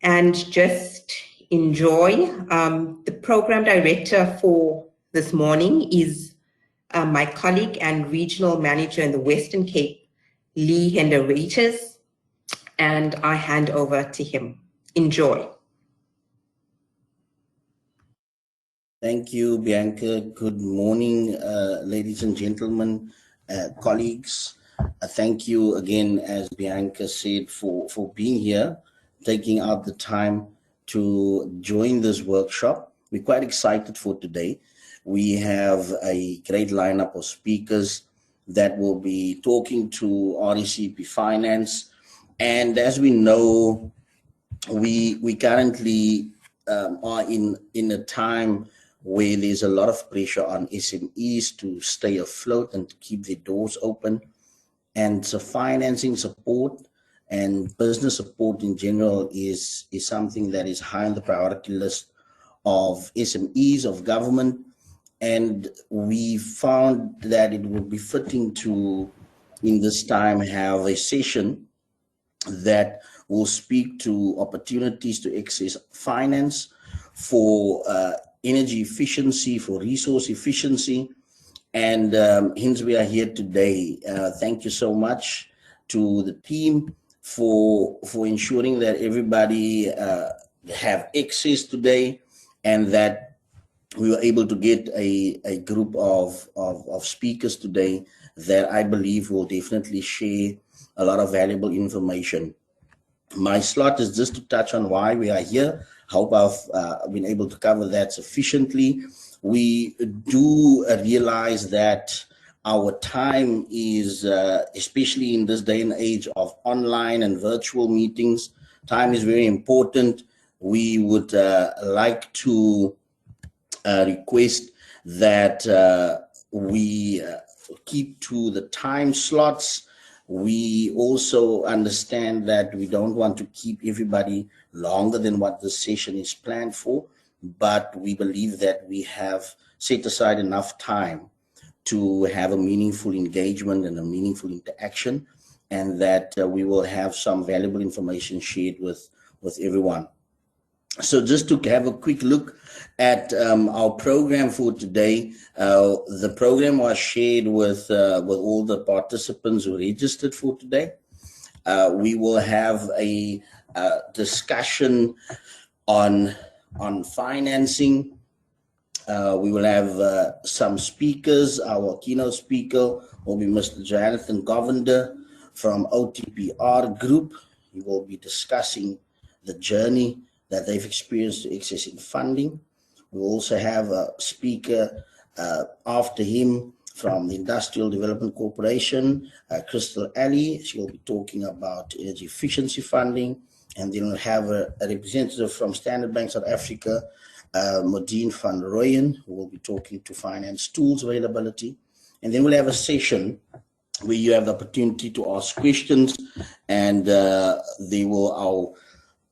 and just enjoy. The program director for this morning is my colleague and regional manager in the Western Cape, Lee Henderaters, and I hand over to him. Enjoy. Thank you, Bianca. Good morning, ladies and gentlemen, colleagues. Thank you again, as Bianca said, for being here, taking out the time to join this workshop. We're quite excited for today. We have a great lineup of speakers that will be talking to RECP Finance. And as we know, we currently are in a time where there's a lot of pressure on SMEs to stay afloat and to keep their doors open. And so financing support and business support in general is something that is high on the priority list of SMEs, of government. And we found that it would be fitting to, in this time, have a session that will speak to opportunities to access finance for energy efficiency, for resource efficiency, and hence we are here today. Thank you so much to the team for ensuring that everybody have access today, and that we were able to get a group of speakers today that I believe will definitely share a lot of valuable information. My slot is just to touch on why we are here. Hope I've been able to cover that sufficiently. We do realize that our time is, especially in this day and age of online and virtual meetings, time is very important. We would like to request that we keep to the time slots. We also understand that we don't want to keep everybody longer than what the session is planned for, but we believe that we have set aside enough time to have a meaningful engagement and a meaningful interaction, and that we will have some valuable information shared with everyone. So just to have a quick look at our program for today, the program was shared with all the participants who registered for today. We will have a discussion on financing. We will have some speakers. Our keynote speaker will be Mr. Jonathan Govender from OTPR Group. He will be discussing the journey that they've experienced to accessing funding. We also have a speaker after him from the Industrial Development Corporation, Crystal Alley. She will be talking about energy efficiency funding. And then we'll have a representative from Standard Bank South Africa, Modine van Royen, who will be talking to finance tools availability. And then we'll have a session where you have the opportunity to ask questions, and our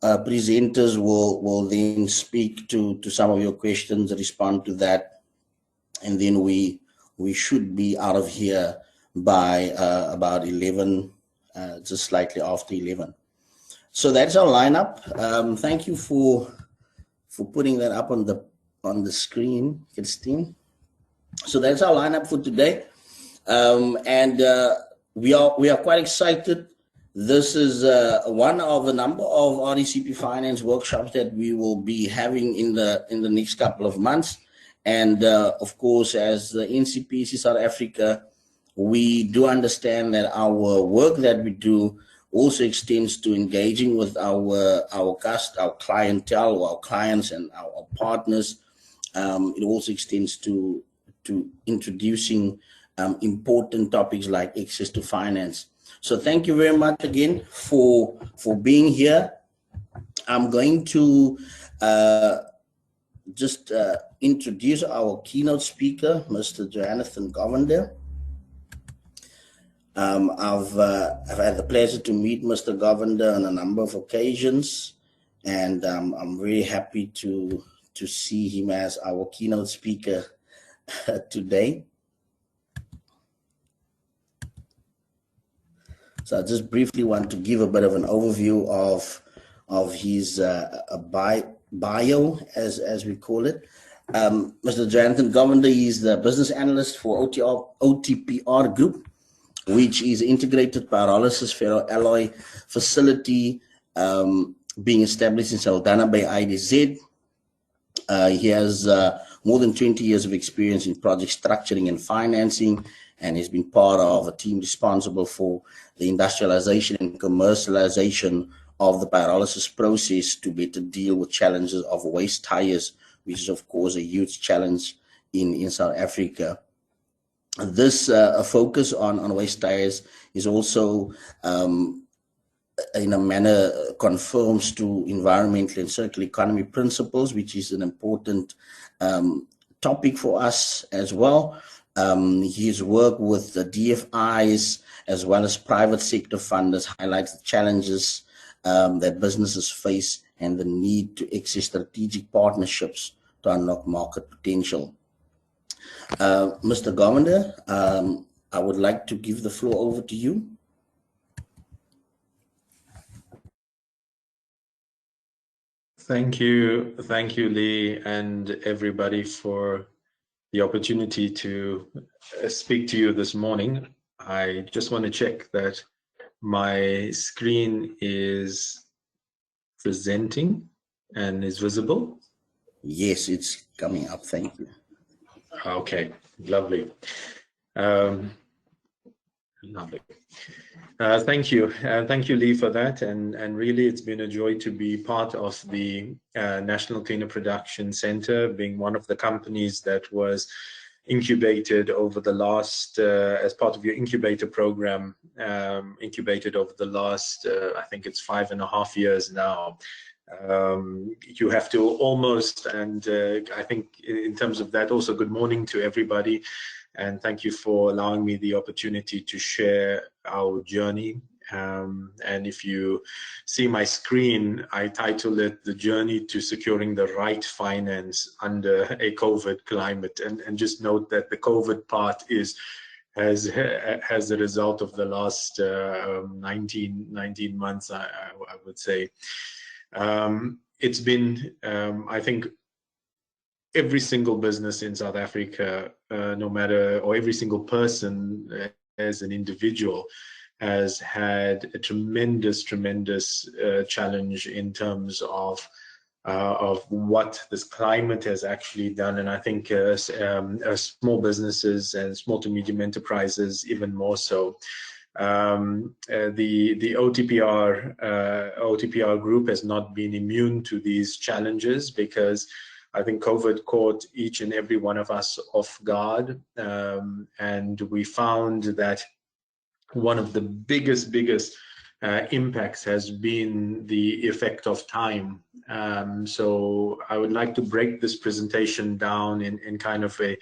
presenters will then speak to some of your questions, respond to that, and then we should be out of here by about 11, just slightly after 11. So that's our lineup. Thank you for putting that up on the screen, Christine. So that's our lineup for today, and we are quite excited. This is one of a number of RECP Finance workshops that we will be having in the next couple of months. And of course, as the NCPC South Africa, we do understand that our work that we do also extends to engaging with our clientele, our clients and our partners. It also extends to introducing important topics like access to finance. So thank you very much again for being here. I'm going to just introduce our keynote speaker, Mr. Jonathan Govender. I've had the pleasure to meet Mr. Govender on a number of occasions, and I'm very happy to see him as our keynote speaker today. So I just briefly want to give a bit of an overview of of his bio, as we call it. Mr. Jonathan Govender is the business analyst for OTPR Group, which is integrated pyrolysis ferroalloy facility being established in Saldanha Bay, IDZ. He has more than 20 years of experience in project structuring and financing, and has been part of a team responsible for the industrialization and commercialization of the pyrolysis process to better deal with challenges of waste tires, which is of course a huge challenge in South Africa. This focus on waste tires is also in a manner conforms to environmental and circular economy principles, which is an important topic for us as well. His work with the DFIs as well as private sector funders highlights the challenges that businesses face and the need to access strategic partnerships to unlock market potential. Mr. Govender, I would like to give the floor over to you. Thank you, Lee, and everybody for the opportunity to speak to you this morning. I just want to check that my screen is presenting and is visible. Yes, it's coming up. Thank you. Okay, lovely. Lovely. Thank you, Lee, for that. And really, it's been a joy to be part of the National Cleaner Production Center, being one of the companies that was incubated over the last, as part of your incubator program, incubated over the last, I think it's 5.5 years now. You have to almost, and I think in terms of that, also good morning to everybody. And thank you for allowing me the opportunity to share our journey. And if you see my screen, I title it The Journey to Securing the Right Finance Under a COVID Climate. And just note that the COVID part is as a result of the last 19 months, I would say. It's been, I think, every single business in South Africa, no matter, or every single person as an individual, has had a tremendous challenge in terms of what this climate has actually done. And I think small businesses and small to medium enterprises even more so. The OTPR group has not been immune to these challenges, because I think COVID caught each and every one of us off guard, and we found that one of the biggest impacts has been the effect of time. So I would like to break this presentation down in kind of the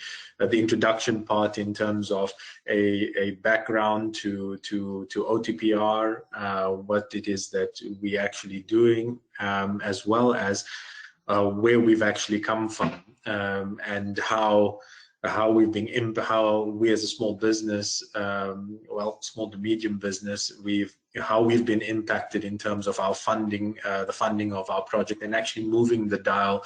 introduction part, in terms of a background to OTPR, what it is that we actually doing, as well as where we've actually come from, and how we as a small business, small to medium business, how we've been impacted in terms of our funding, the funding of our project, and actually moving the dial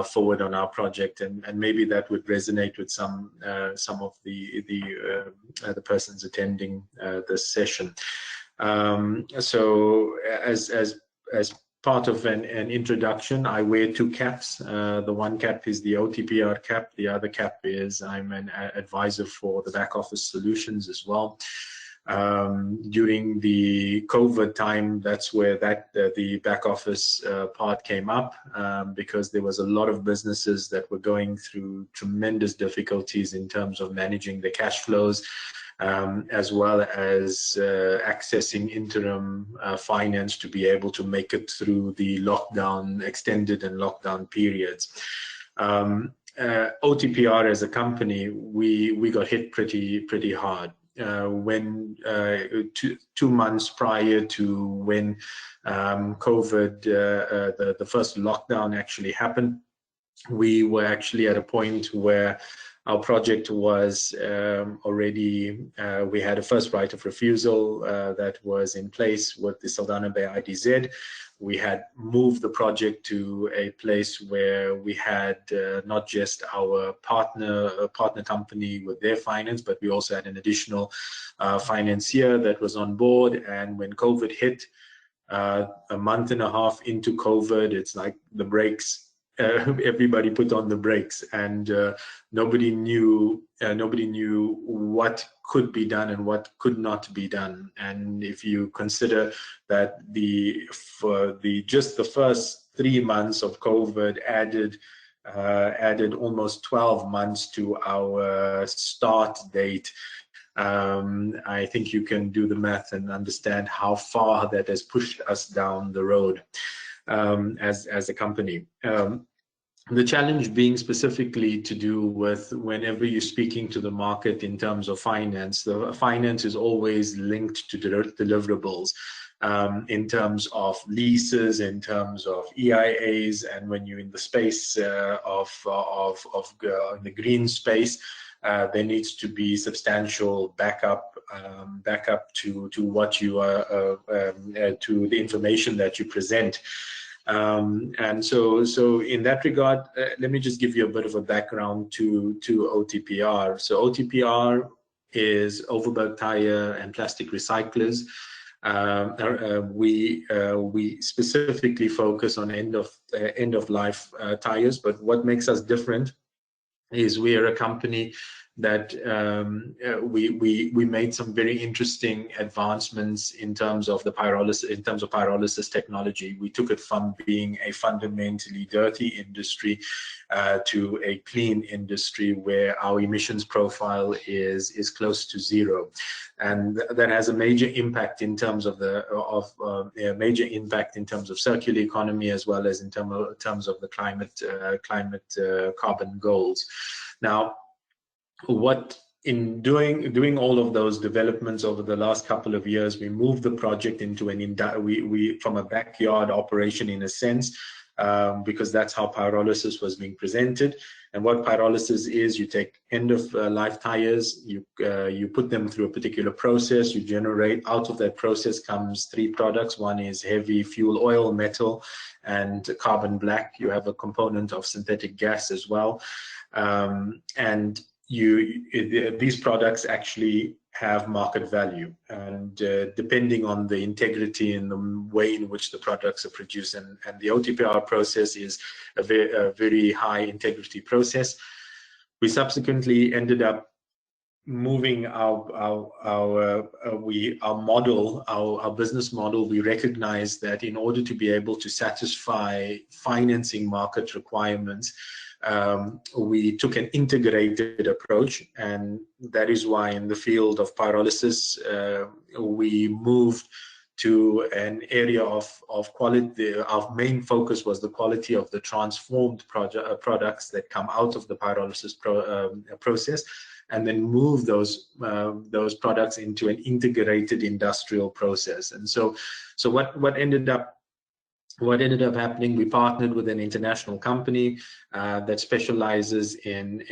forward on our project. And maybe that would resonate with some of the persons attending this session. So as part of an introduction, I wear two caps. The one cap is the OTPR cap. The other cap is I'm an advisor for the back office solutions as well. During the COVID time, that's where the back office part came up, because there was a lot of businesses that were going through tremendous difficulties in terms of managing the cash flows, as well as accessing interim finance to be able to make it through the extended and lockdown periods. OTPR as a company, we got hit pretty hard. When 2 months prior to when COVID, the first lockdown actually happened, we were actually at a point where Our project was already, we had a first right of refusal that was in place with the Saldanha Bay IDZ. We had moved the project to a place where we had not just our partner company with their finance, but we also had an additional financier that was on board. And when COVID hit, a month and a half into COVID, it's like the brakes. Everybody put on the brakes, and nobody knew what could be done and what could not be done. And if you consider that just the first 3 months of COVID added almost 12 months to our start date, I think you can do the math and understand how far that has pushed us down the road as a company. The challenge being specifically to do with whenever you're speaking to the market in terms of finance, the finance is always linked to deliverables. In terms of leases, in terms of EIAs, and when you're in the space of the green space, there needs to be substantial backup to what you are to the information that you present. And so in that regard, let me just give you a bit of a background to OTPR. So OTPR is overburg tire and plastic recyclers. We specifically focus on end of life tires, but what makes us different is we are a company that we made some very interesting advancements in terms of pyrolysis technology. We took it from being a fundamentally dirty industry to a clean industry where our emissions profile is close to zero, and that has a major impact in terms of circular economy, as well as in terms of the climate carbon goals. Now, what in doing all of those developments over the last couple of years, we moved the project into from a backyard operation in a sense, because that's how pyrolysis was being presented. And what pyrolysis is, you take end of life tires, you put them through a particular process, you generate, out of that process comes 3 products. One is heavy fuel oil, metal, and carbon black. You have a component of synthetic gas as well, and these products actually have market value, and depending on the integrity and the way in which the products are produced, and the OTPR process is a very high integrity process. We subsequently ended up moving our business model. We recognized that in order to be able to satisfy financing market requirements, we took an integrated approach, and that is why in the field of pyrolysis we moved to an area of quality. Our main focus was the quality of the transformed products that come out of the pyrolysis process, and then move those products into an integrated industrial process. And so what ended up happening, we partnered with an international company that specializes in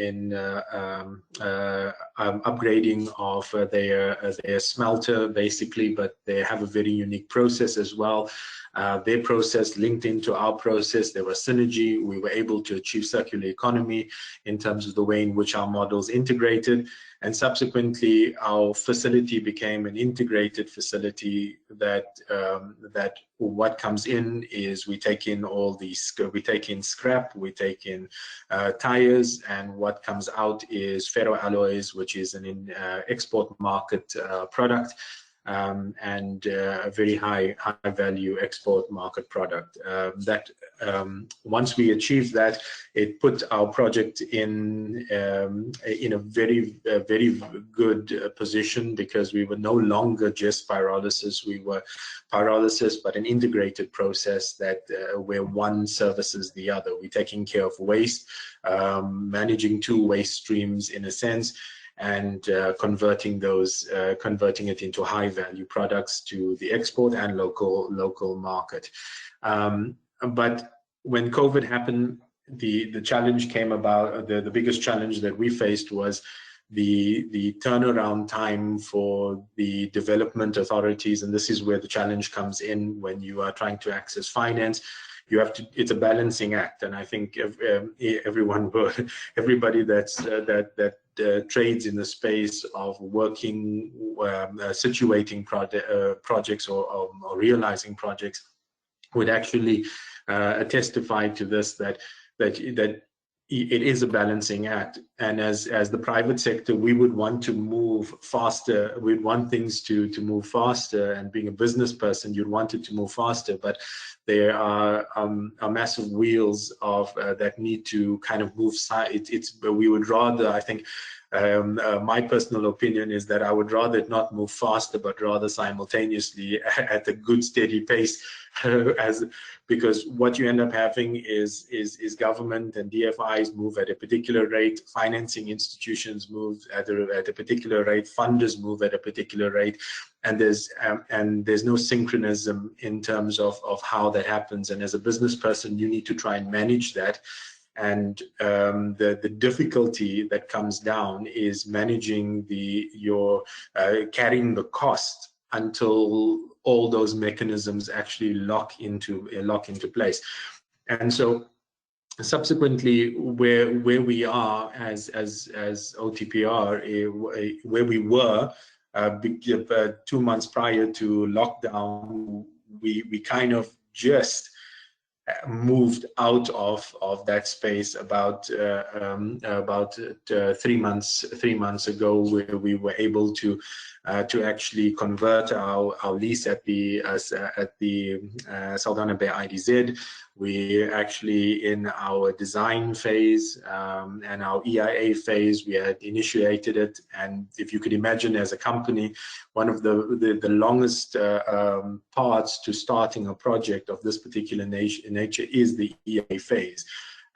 upgrading of their smelter, basically, but they have a very unique process as well. Their process linked into our process, there was synergy. We were able to achieve circular economy in terms of the way in which our models integrated, and subsequently our facility became an integrated facility that what comes in is we take in scrap, we take in tires, and what comes out is ferroalloys, which is an export market product. And a very high value export market product. Once we achieved that, it put our project in a very good position, because we were no longer just pyrolysis. We were pyrolysis, but an integrated process where one services the other. We're taking care of waste, managing 2 waste streams in a sense, and converting it into high value products to the export and local market. But when COVID happened, the challenge came about. The biggest challenge that we faced was the turnaround time for the development authorities, and this is where the challenge comes in when you are trying to access finance. You have to. It's a balancing act, and I think everybody that trades in the space of working, situating projects or realizing projects would actually testify to this, that it is a balancing act. And as the private sector, we would want to move faster. We'd want things to move faster, and being a business person, you'd want it to move faster. But there are massive wheels of that need to kind of move. We would rather, I think, my personal opinion is that I would rather it not move faster, but rather simultaneously at a good steady pace, because what you end up having is government and DFIs move at a particular rate, financing institutions move at a particular rate, funders move at a particular rate, and there's no synchronism in terms of how that happens. And as a business person, you need to try and manage that. And the difficulty that comes down is managing your carrying the cost until all those mechanisms actually lock into place. And so subsequently, where we are as OTPR, where we were 2 months prior to lockdown, we kind of just moved out of that space about 3 months ago, where we were able to actually convert our lease at the Saldanha Bay IDZ. We actually, in our design phase and our EIA phase, we had initiated it. And if you could imagine, as a company, one of the longest parts to starting a project of this particular nature is the EIA phase.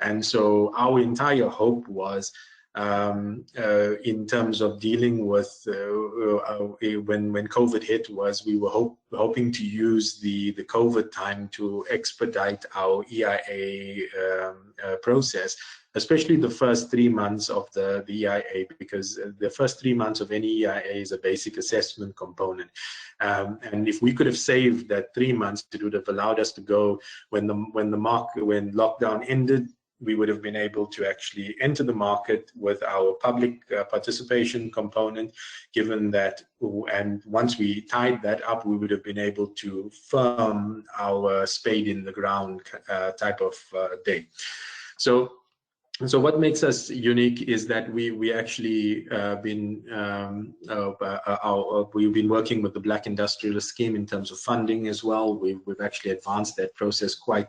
And so our entire hope was, in terms of dealing with when COVID hit, was we were hoping to use the COVID time to expedite our EIA process, especially the first 3 months of the EIA, because the first 3 months of any EIA is a basic assessment component. And if we could have saved that 3 months, it would have allowed us to go when lockdown ended. We would have been able to actually enter the market with our public participation component, given that, and once we tied that up, we would have been able to firm our spade in the ground type of day. So what makes us unique is that we actually we've been working with the Black Industrialist Scheme in terms of funding as well. We've actually advanced that process quite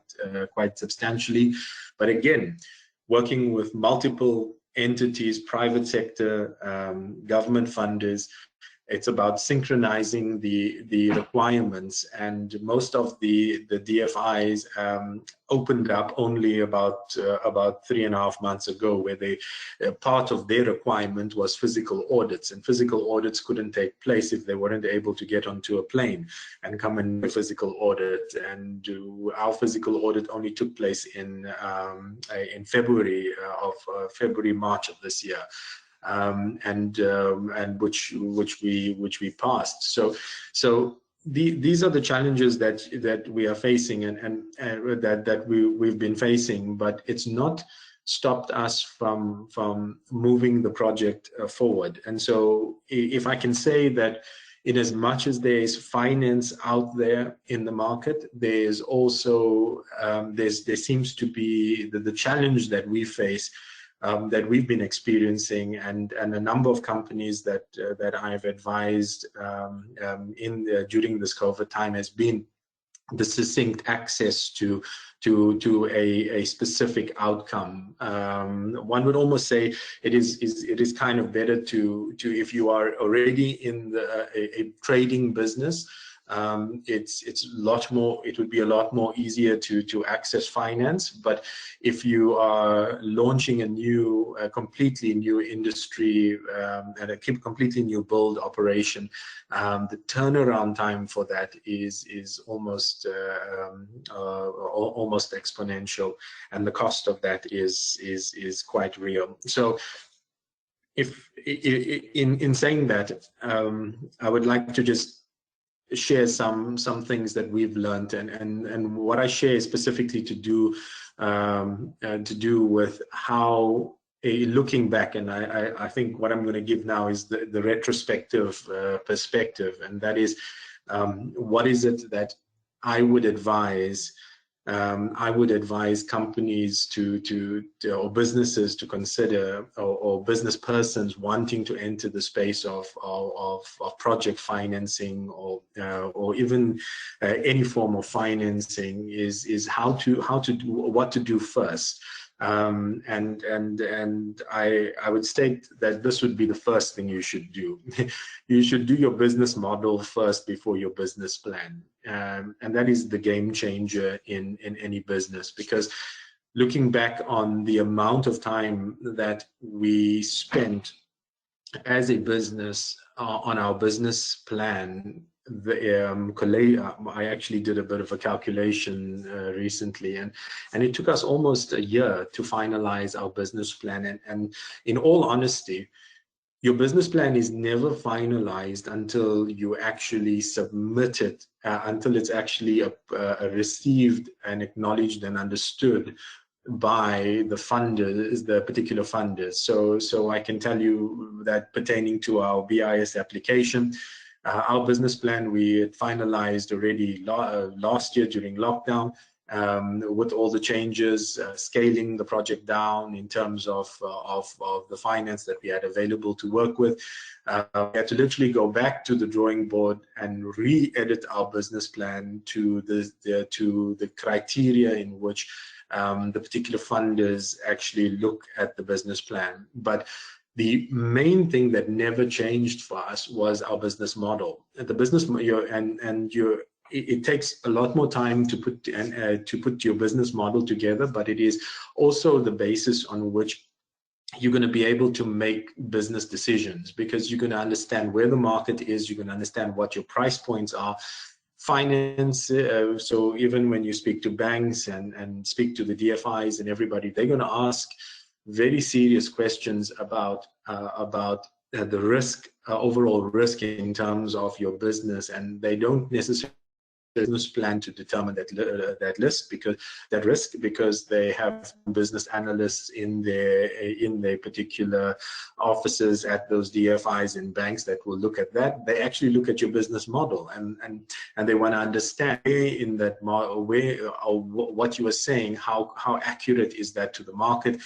substantially. But again, working with multiple entities, private sector, government funders, it's about synchronizing the requirements, and most of the DFIs opened up only about 3.5 months ago, where part of their requirement was physical audits, and physical audits couldn't take place if they weren't able to get onto a plane and come and do a physical audit. And our physical audit only took place in February, March of this year. And which we passed. So these are the challenges that we are facing, and that we've been facing, but it's not stopped us from moving the project forward. And so if I can say that, in as much as there is finance out there in the market, there's also there seems to be the challenge that we face, that we've been experiencing, and a number of companies that I've advised during this COVID time, has been the succinct access to a specific outcome. One would almost say it is kind of better to if you are already in a trading business, it's a lot more. It would be a lot more easier to access finance. But if you are launching a completely new industry and a completely new build operation, the turnaround time for that is almost almost exponential, and the cost of that is quite real. So if in saying that, I would like to just share some things that we've learned, and what I share is specifically to do with how, looking back, and I think what I'm going to give now is the retrospective perspective, and that is, what is it that I would advise companies or businesses to consider, or business persons wanting to enter the space of project financing, or even any form of financing, is what to do first. And I would state that this would be the first thing you should do. You should do your business model first before your business plan. And that is the game changer in any business, because looking back on the amount of time that we spent as a business on our business plan, I actually did a bit of a calculation recently, and it took us almost a year to finalize our business plan. And in all honesty, your business plan is never finalized until you actually submit it, until it's actually received and acknowledged and understood by the funders, the particular funders. So I can tell you that pertaining to our BIS application, our business plan, we had finalized already last year during lockdown, with all the changes, scaling the project down in terms of the finance that we had available to work with. We had to literally go back to the drawing board and re-edit our business plan to the criteria in which the particular funders actually look at the business plan. But the main thing that never changed for us was our business model. The business, it takes a lot more time to put your business model together, but it is also the basis on which you're going to be able to make business decisions, because you're going to understand where the market is, you're going to understand what your price points are. Finance, so even when you speak to banks and speak to the DFIs and everybody, they're going to ask very serious questions about the risk, overall risk in terms of your business, and they don't necessarily business plan to determine that risk, because they have business analysts in their particular offices at those DFIs and banks that will look at that. They actually look at your business model, and they want to understand in that model what you are saying, how accurate is that to the market.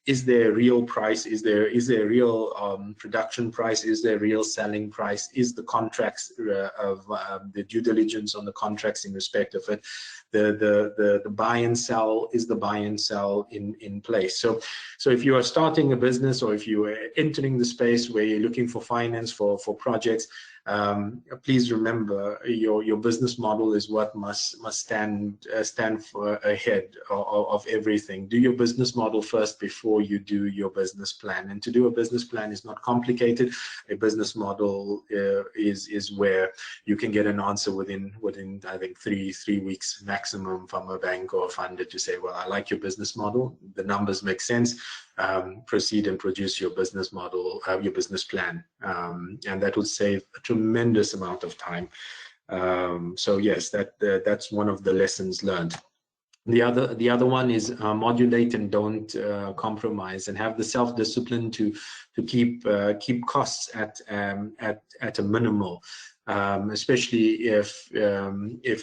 Is there a real price? Is there a real production price? Is there a real selling price? Is the contracts of the due diligence on the contracts in respect of it, the buy and sell, is the buy and sell in place? So if you are starting a business, or if you are entering the space where you're looking for finance for projects, please remember your business model is what must stand for ahead of everything. Do your business model first before you do your business plan. And to do a business plan is not complicated. A business model is where you can get an answer within I think three weeks maximum from a bank or a funder to say, well, I like your business model, the numbers make sense, proceed and produce your business model, your business plan, and that would save a tremendous amount of time. So yes, that's one of the lessons learned. The other one is modulate and don't compromise, and have the self-discipline to keep costs at a minimal. Especially if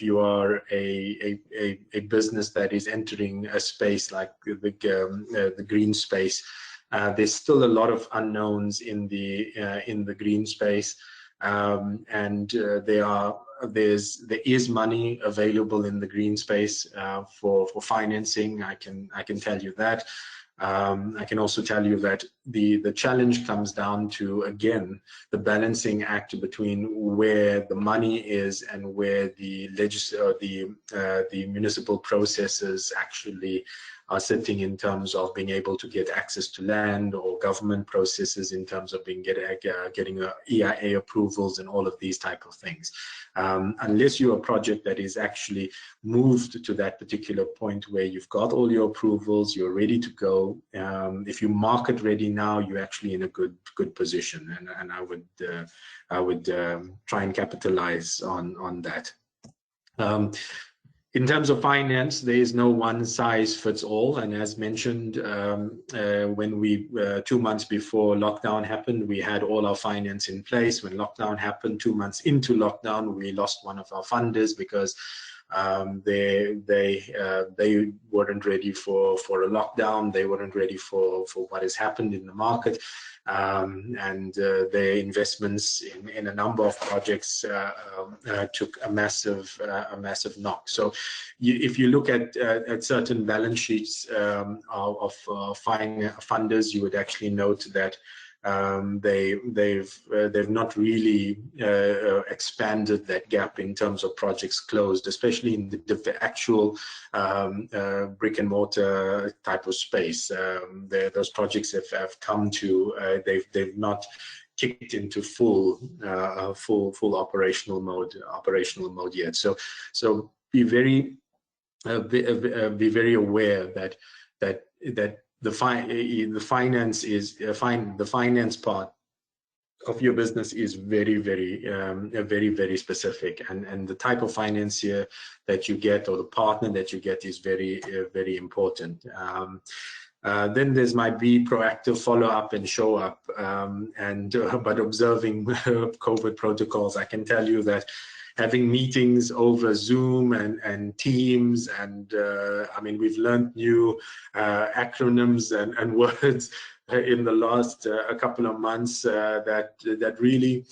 you are a business that is entering a space like the green space. There's still a lot of unknowns in the green space, and there is money available in the green space for financing. I can tell you that. I can also tell you that the challenge comes down to, again, the balancing act between where the money is and where the municipal processes actually are sitting in terms of being able to get access to land, or government processes in terms of getting EIA approvals and all of these type of things. Unless you're a project that is actually moved to that particular point where you've got all your approvals, you're ready to go. If you market ready now, you're actually in a good position, and I would try and capitalize on that. In terms of finance, there is no one size fits all, and as mentioned, when we 2 months before lockdown happened, we had all our finance in place. When lockdown happened, 2 months into lockdown, we lost one of our funders because they weren't ready for a lockdown. They weren't ready for what has happened in the market, and their investments in a number of projects took a massive knock. So if you look at certain balance sheets of funders, you would actually note that they've not really expanded that gap in terms of projects closed, especially in the actual brick and mortar type of space. Those projects have come to they've not kicked into full operational mode yet. So be very aware that the finance part of your business is very specific, and the type of financier that you get, or the partner that you get, is very important. Then there's my be proactive, follow up and show up, but observing COVID protocols. I can tell you that having meetings over Zoom and Teams, and I mean, we've learned new acronyms and words in the last a couple of months that really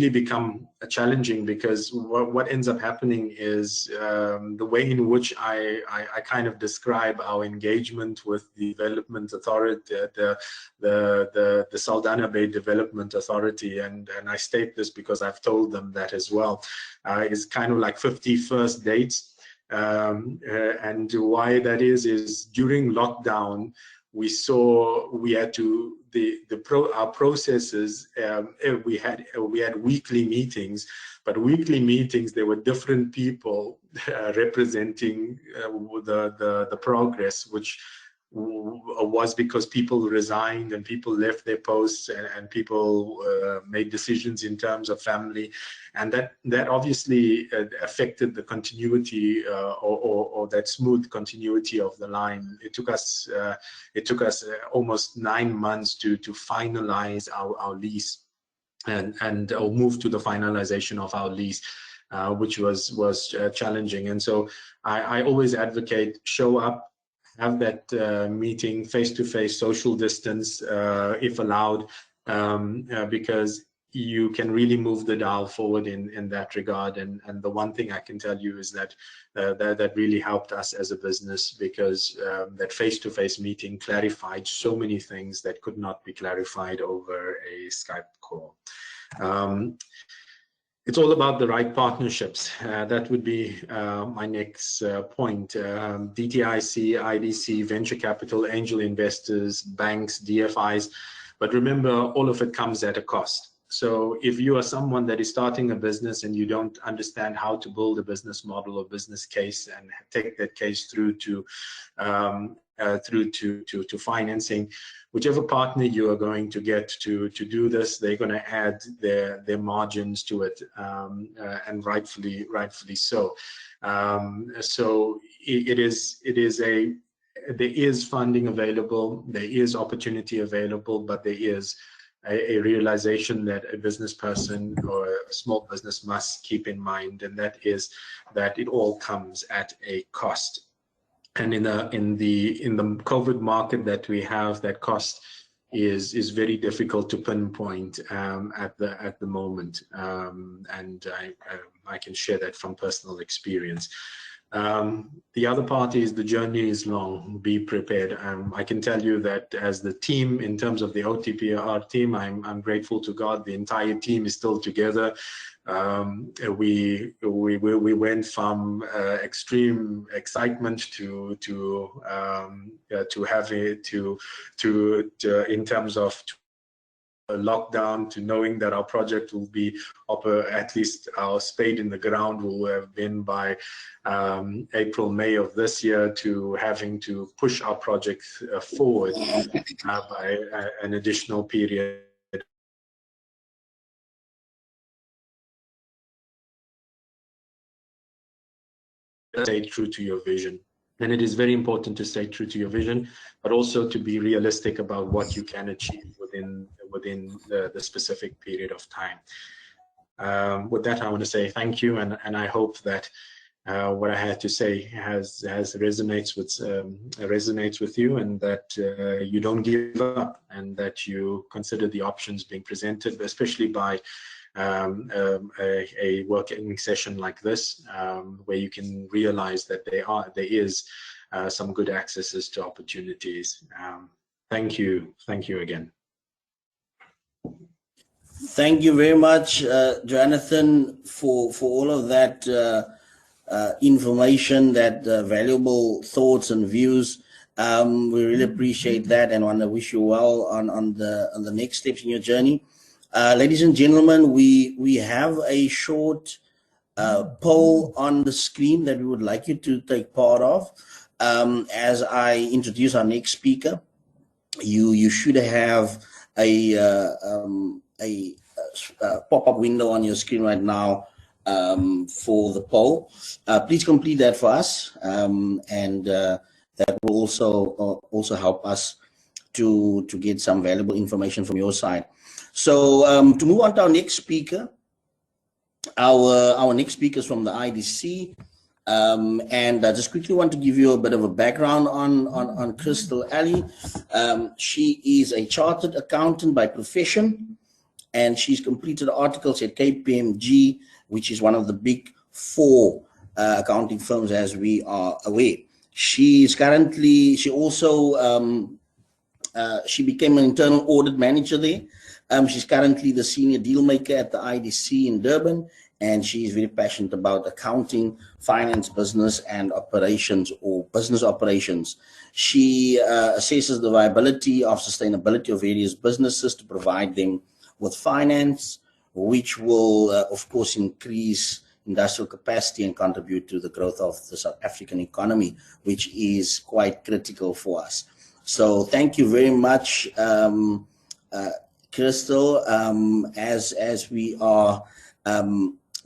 become challenging, because what ends up happening is the way in which I kind of describe our engagement with the development authority, the Saldanha Bay Development Authority, and I state this because I've told them that as well, is kind of like 50 first dates, and why that is during lockdown we had to our processes. We had weekly meetings, but weekly meetings there were different people representing the progress, which was because people resigned and people left their posts, and people made decisions in terms of family, and that obviously affected the continuity or that smooth continuity of the line. It took us almost 9 months to finalize our lease and move to the finalization of our lease, which was challenging. And so I always advocate show up, have that meeting face-to-face, social distance if allowed, because you can really move the dial forward in that regard. And the one thing I can tell you is that that really helped us as a business, because that face-to-face meeting clarified so many things that could not be clarified over a Skype call. It's all about the right partnerships. That would be my next point. DTIC, IDC, venture capital, angel investors, banks, DFIs. But remember, all of it comes at a cost. So if you are someone that is starting a business and you don't understand how to build a business model or business case and take that case through to financing, whichever partner you are going to get to do this, they're going to add their margins to it, and rightfully so. So there is funding available, there is opportunity available, but there is a realization that a business person or a small business must keep in mind, and that is that it all comes at a cost. And in the COVID market that we have, that cost is very difficult to pinpoint at the moment, and I can share that from personal experience. The other part is the journey is long. Be prepared. I can tell you that as the team, in terms of the OTPR team, I'm grateful to God. The entire team is still together. We went from extreme excitement to have it to in terms of lockdown, to knowing that our project will be up, at least our spade in the ground will have been by April, May of this year, to having to push our project forward by an additional period. Stay true to your vision. And it is very important to stay true to your vision, but also to be realistic about what you can achieve within the specific period of time. With that, I want to say thank you, and I hope that what I had to say resonates with you, and that you don't give up, and that you consider the options being presented, especially by a working session like this, where you can realize that there is some good accesses to opportunities. Thank you again. Thank you very much, Jonathan, for all of that information, that valuable thoughts and views. We really appreciate that, and want to wish you well on the next steps in your journey. Ladies and gentlemen, we have a short poll on the screen that we would like you to take part of. As I introduce our next speaker, you should have a pop-up window on your screen right now for the poll. Please complete that for us, and that will also help us to get some valuable information from your side. So to move on to our next speaker, our next speaker is from the IDC, and I just quickly want to give you a bit of a background on Crystal Ali. She is a chartered accountant by profession, and she's completed articles at KPMG, which is one of the big four accounting firms, as we are aware. She became an internal audit manager there. She's currently the senior deal maker at the IDC in Durban, and she's very passionate about accounting, finance, business, and operations, or business operations. She assesses the viability of sustainability of various businesses to provide them with finance, which will, of course, increase industrial capacity and contribute to the growth of the South African economy, which is quite critical for us. So thank you very much, Crystal. As we are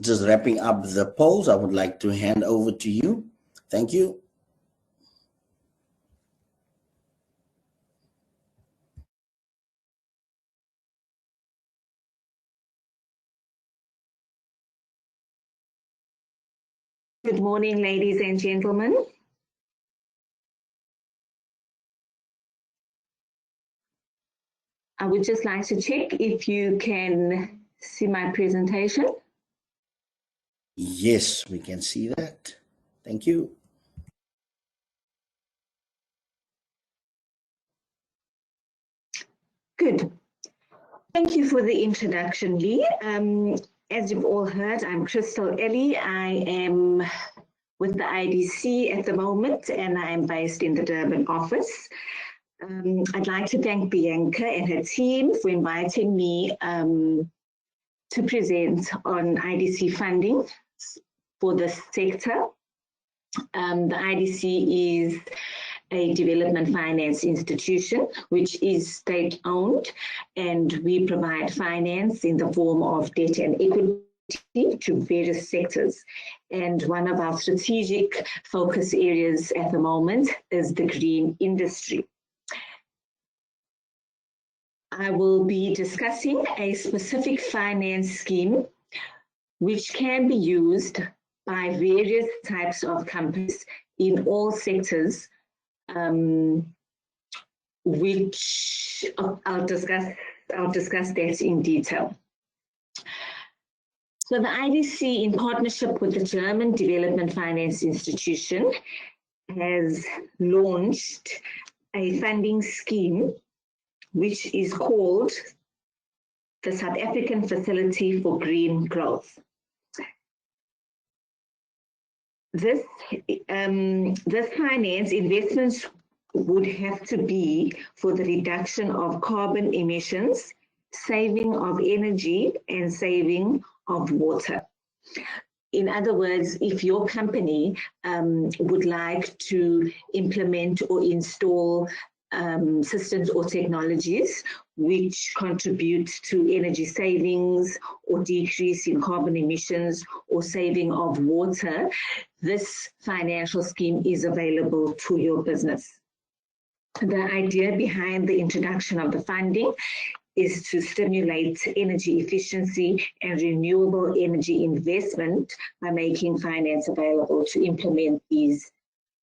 just wrapping up the polls, I would like to hand over to you. Thank you. Good morning, ladies and gentlemen. I would just like to check if you can see my presentation. Yes, we can see that. Thank you. Good. Thank you for the introduction, Lee. As you've all heard, I'm Crystal Ali. I am with the IDC at the moment, and I am based in the Durban office. I'd like to thank Bianca and her team for inviting me to present on IDC funding for this sector. The IDC is a development finance institution which is state-owned, and we provide finance in the form of debt and equity to various sectors. And one of our strategic focus areas at the moment is the green industry. I will be discussing a specific finance scheme which can be used by various types of companies in all sectors, which I'll discuss that in detail. So the IDC, in partnership with the German Development Finance Institution, has launched a funding scheme which is called the South African Facility for Green Growth. This finance investments would have to be for the reduction of carbon emissions, saving of energy, and saving of water. In other words, if your company would like to implement or install systems or technologies which contribute to energy savings or decrease in carbon emissions or saving of water, this financial scheme is available to your business. The idea behind the introduction of the funding is to stimulate energy efficiency and renewable energy investment by making finance available to implement these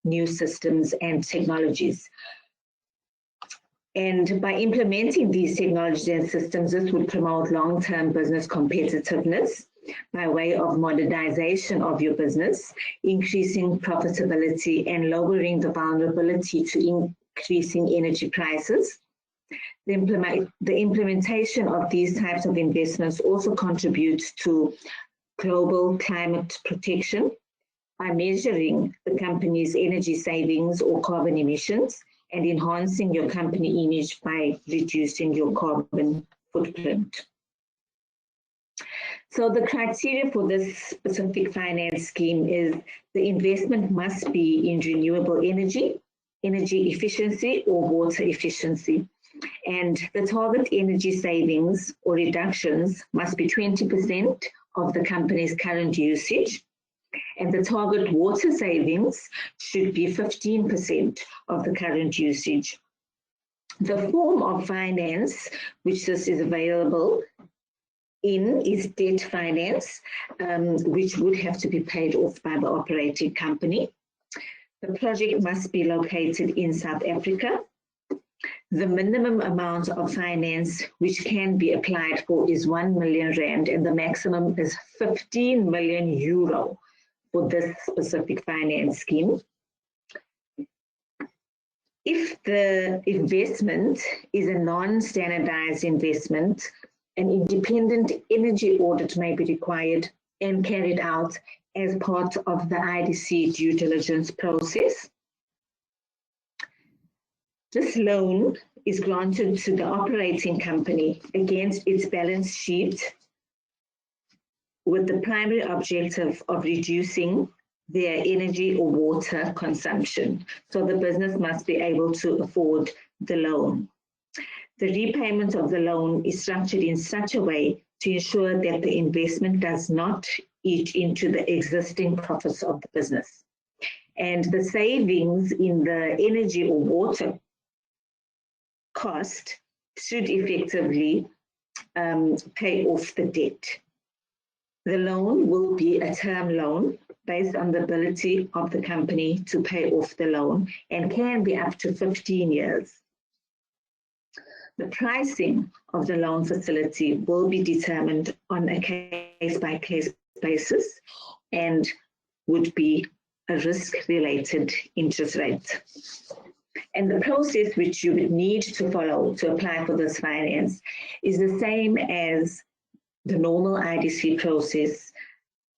new systems and technologies. And by implementing these technologies and systems, this would promote long-term business competitiveness by way of modernization of your business, increasing profitability and lowering the vulnerability to increasing energy prices. The implementation of these types of investments also contributes to global climate protection by measuring the company's energy savings or carbon emissions and enhancing your company image by reducing your carbon footprint. So the criteria for this specific finance scheme is the investment must be in renewable energy, energy efficiency, or water efficiency. And the target energy savings or reductions must be 20% of the company's current usage. And the target water savings should be 15% of the current usage. The form of finance which this is available in is debt finance, which would have to be paid off by the operating company. The project must be located in South Africa. The minimum amount of finance which can be applied for is 1 million rand, and the maximum is 15 million euro for this specific finance scheme. If the investment is a non-standardized investment, an independent energy audit may be required and carried out as part of the IDC due diligence process. This loan is granted to the operating company against its balance sheet with the primary objective of reducing their energy or water consumption. So the business must be able to afford the loan. The repayment of the loan is structured in such a way to ensure that the investment does not eat into the existing profits of the business. And the savings in the energy or water cost should effectively pay off the debt. The loan will be a term loan based on the ability of the company to pay off the loan and can be up to 15 years. The pricing of the loan facility will be determined on a case-by-case basis and would be a risk-related interest rate. And the process which you would need to follow to apply for this finance is the same as the normal IDC process,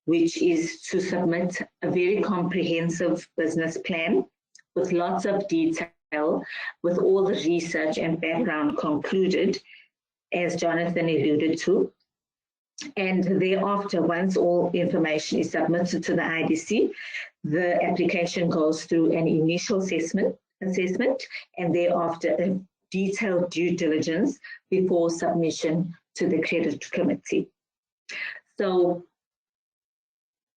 which is to submit a very comprehensive business plan with lots of detail, with all the research and background concluded, as Jonathan alluded to. And thereafter, once all information is submitted to the IDC, the application goes through an initial assessment, and thereafter a detailed due diligence before submission to the credit committee. So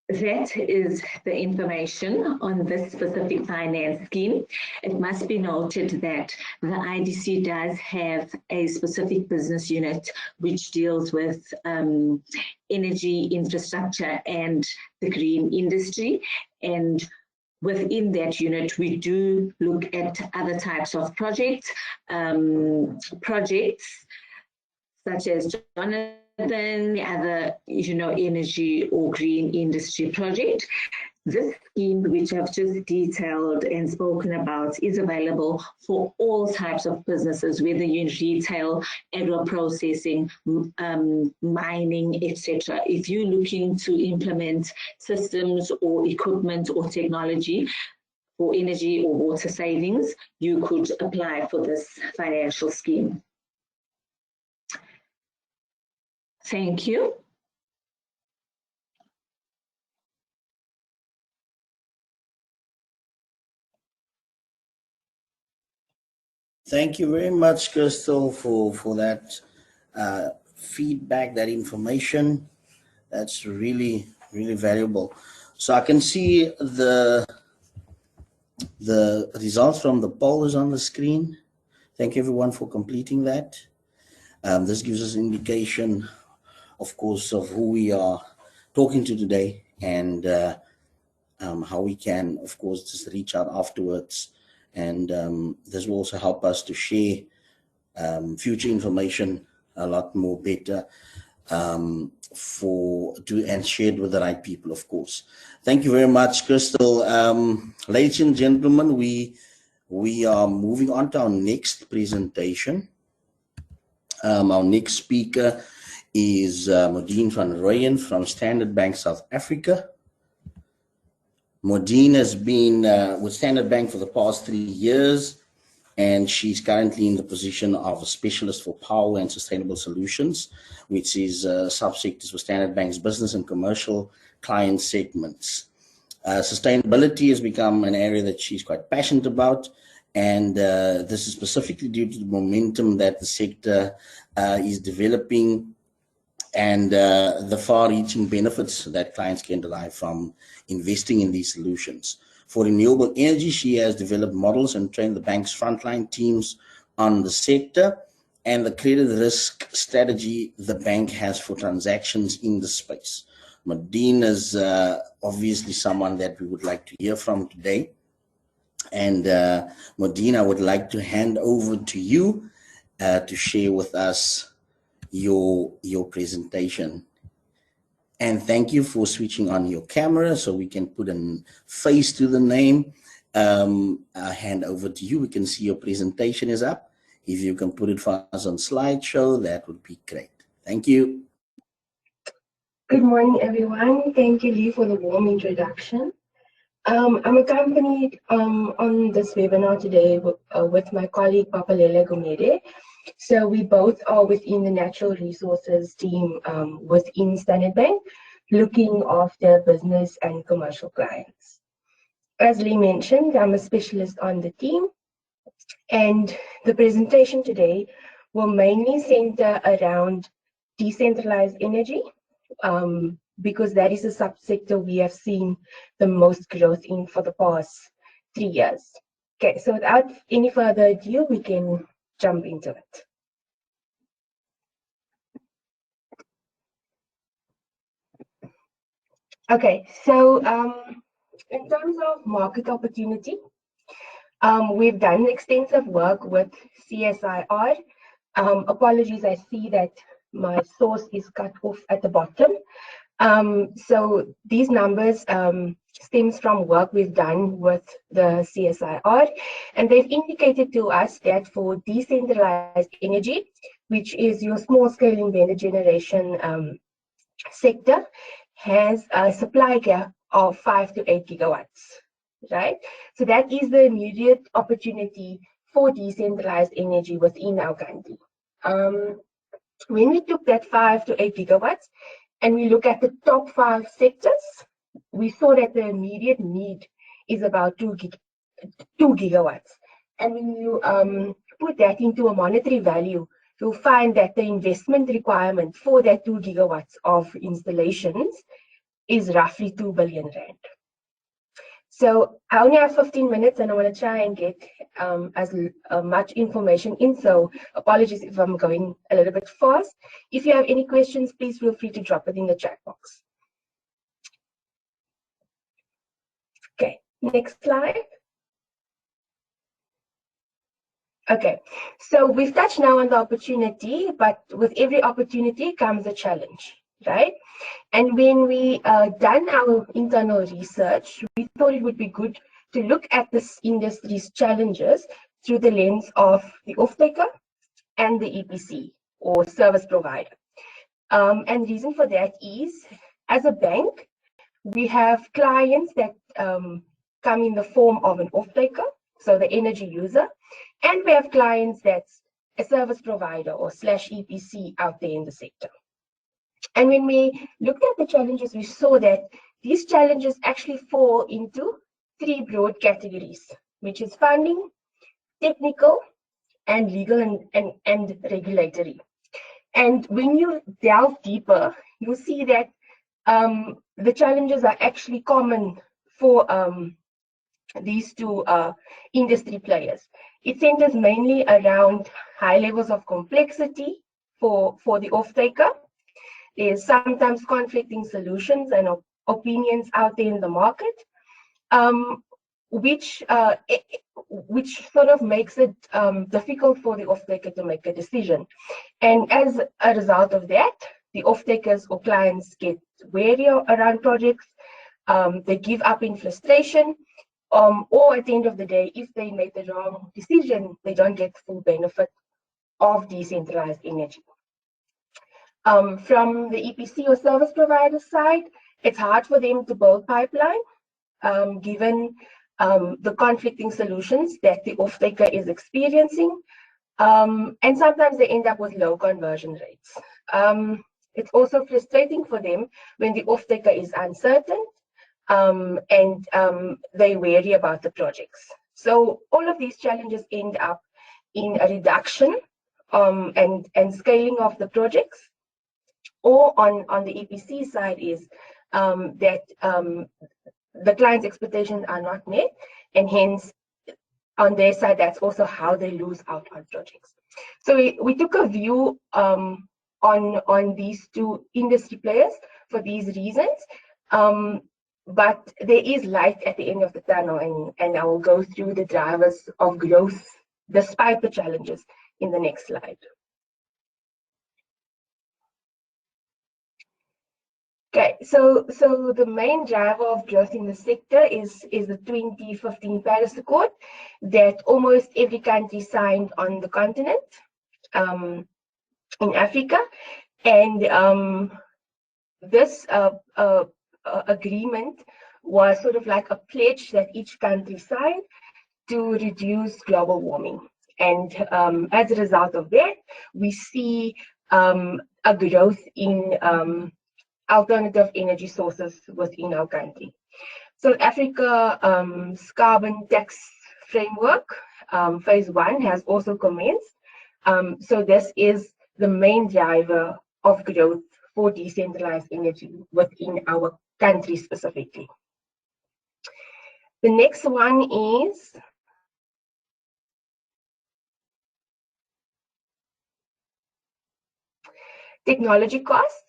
that is the information on this specific finance scheme. It must be noted that the IDC does have a specific business unit which deals with energy infrastructure and the green industry. And within that unit, we do look at other types of projects such as Jonathan than the other, energy or green industry project. This scheme, which I've just detailed and spoken about, is available for all types of businesses, whether you're in retail, agro processing, mining, etc. If you're looking to implement systems or equipment or technology for energy or water savings, you could apply for this financial scheme. Thank you. Thank you very much, Crystal, for that feedback, that information. That's really, really valuable. So I can see the results from the poll is on the screen. Thank you everyone for completing that. This gives us an indication, of course, of who we are talking to today, and how we can, of course, just reach out afterwards. And this will also help us to share future information a lot more better, and shared with the right people, of course. Thank you very much, Crystal. Ladies and gentlemen, we are moving on to our next presentation. Our next speaker is Modine van Royen from Standard Bank South Africa. Modine has been with Standard Bank for the past 3 years, and she's currently in the position of a specialist for power and sustainable solutions, which is subsectors for Standard Bank's business and commercial client segments. Sustainability has become an area that she's quite passionate about, and this is specifically due to the momentum that the sector is developing, and the far-reaching benefits that clients can derive from investing in these solutions. For renewable energy, she has developed models and trained the bank's frontline teams on the sector and the credit risk strategy the bank has for transactions in the space. Modine is obviously someone that we would like to hear from today. And Modine, I would like to hand over to you to share with us your presentation. And thank you for switching on your camera so we can put a face to the name. I'll hand over to you. We can see your presentation is up. If you can put it for us on slideshow, that would be great. Thank you. Good morning, everyone. Thank you, Lee, for the warm introduction. I'm accompanied on this webinar today with my colleague, Papalele Gumede. So we both are within the natural resources team within Standard Bank, looking after business and commercial clients. As Lee mentioned, I'm a specialist on the team, and the presentation today will mainly center around decentralized energy, because that is a subsector we have seen the most growth in for the past 3 years. Okay, so without any further ado, we can jump into it. Okay, so in terms of market opportunity, we've done extensive work with CSIR. Apologies, I see that my source is cut off at the bottom. So these numbers stems from work we've done with the CSIR, and they've indicated to us that for decentralized energy, which is your small scale embedded generation sector, has a supply gap of 5 to 8 gigawatts, right? So that is the immediate opportunity for decentralized energy within our country. When we took that 5 to 8 gigawatts, and we look at the top 5 sectors, we saw that the immediate need is about 2 gigawatts. And when you put that into a monetary value, you'll find that the investment requirement for that 2 gigawatts of installations is roughly 2 billion rand. So I only have 15 minutes and I want to try and get as much information in. So apologies if I'm going a little bit fast. If you have any questions, please feel free to drop it in the chat box. Okay, next slide. Okay, so we've touched now on the opportunity, but with every opportunity comes a challenge, right? And when we done our internal research, we thought it would be good to look at this industry's challenges through the lens of the off-taker and the EPC or service provider. And the reason for that is, as a bank, we have clients that come in the form of an off-taker, so the energy user, and we have clients that's a service provider or slash EPC out there in the sector. And when we looked at the challenges, we saw that these challenges actually fall into three broad categories, which is funding, technical, and legal and regulatory. And when you delve deeper, you'll see that the challenges are actually common for these two industry players. It centers mainly around high levels of complexity for the off-taker. There's sometimes conflicting solutions and opinions out there in the market, which sort of makes it difficult for the off-taker to make a decision. And as a result of that, the off-takers or clients get wary around projects, they give up in frustration, or at the end of the day, if they make the wrong decision, they don't get the full benefit of decentralized energy. From the EPC or service provider side, it's hard for them to build pipeline, given the conflicting solutions that the off-taker is experiencing. And sometimes they end up with low conversion rates. It's also frustrating for them when the off-taker is uncertain and they wary about the projects. So all of these challenges end up in a reduction and scaling of the projects. Or on the EPC side is that the client's expectations are not met, and hence on their side, that's also how they lose out on projects. So we took a view on these two industry players for these reasons, but there is light at the end of the tunnel, and I will go through the drivers of growth despite the challenges in the next slide. Okay, so the main driver of growth in the sector is the 2015 Paris Accord that almost every country signed on the continent in Africa, and this agreement was sort of like a pledge that each country signed to reduce global warming. And as a result of that, we see a growth in alternative energy sources within our country. So Africa's carbon tax framework, phase 1, has also commenced. So this is the main driver of growth for decentralized energy within our country specifically. The next one is technology costs.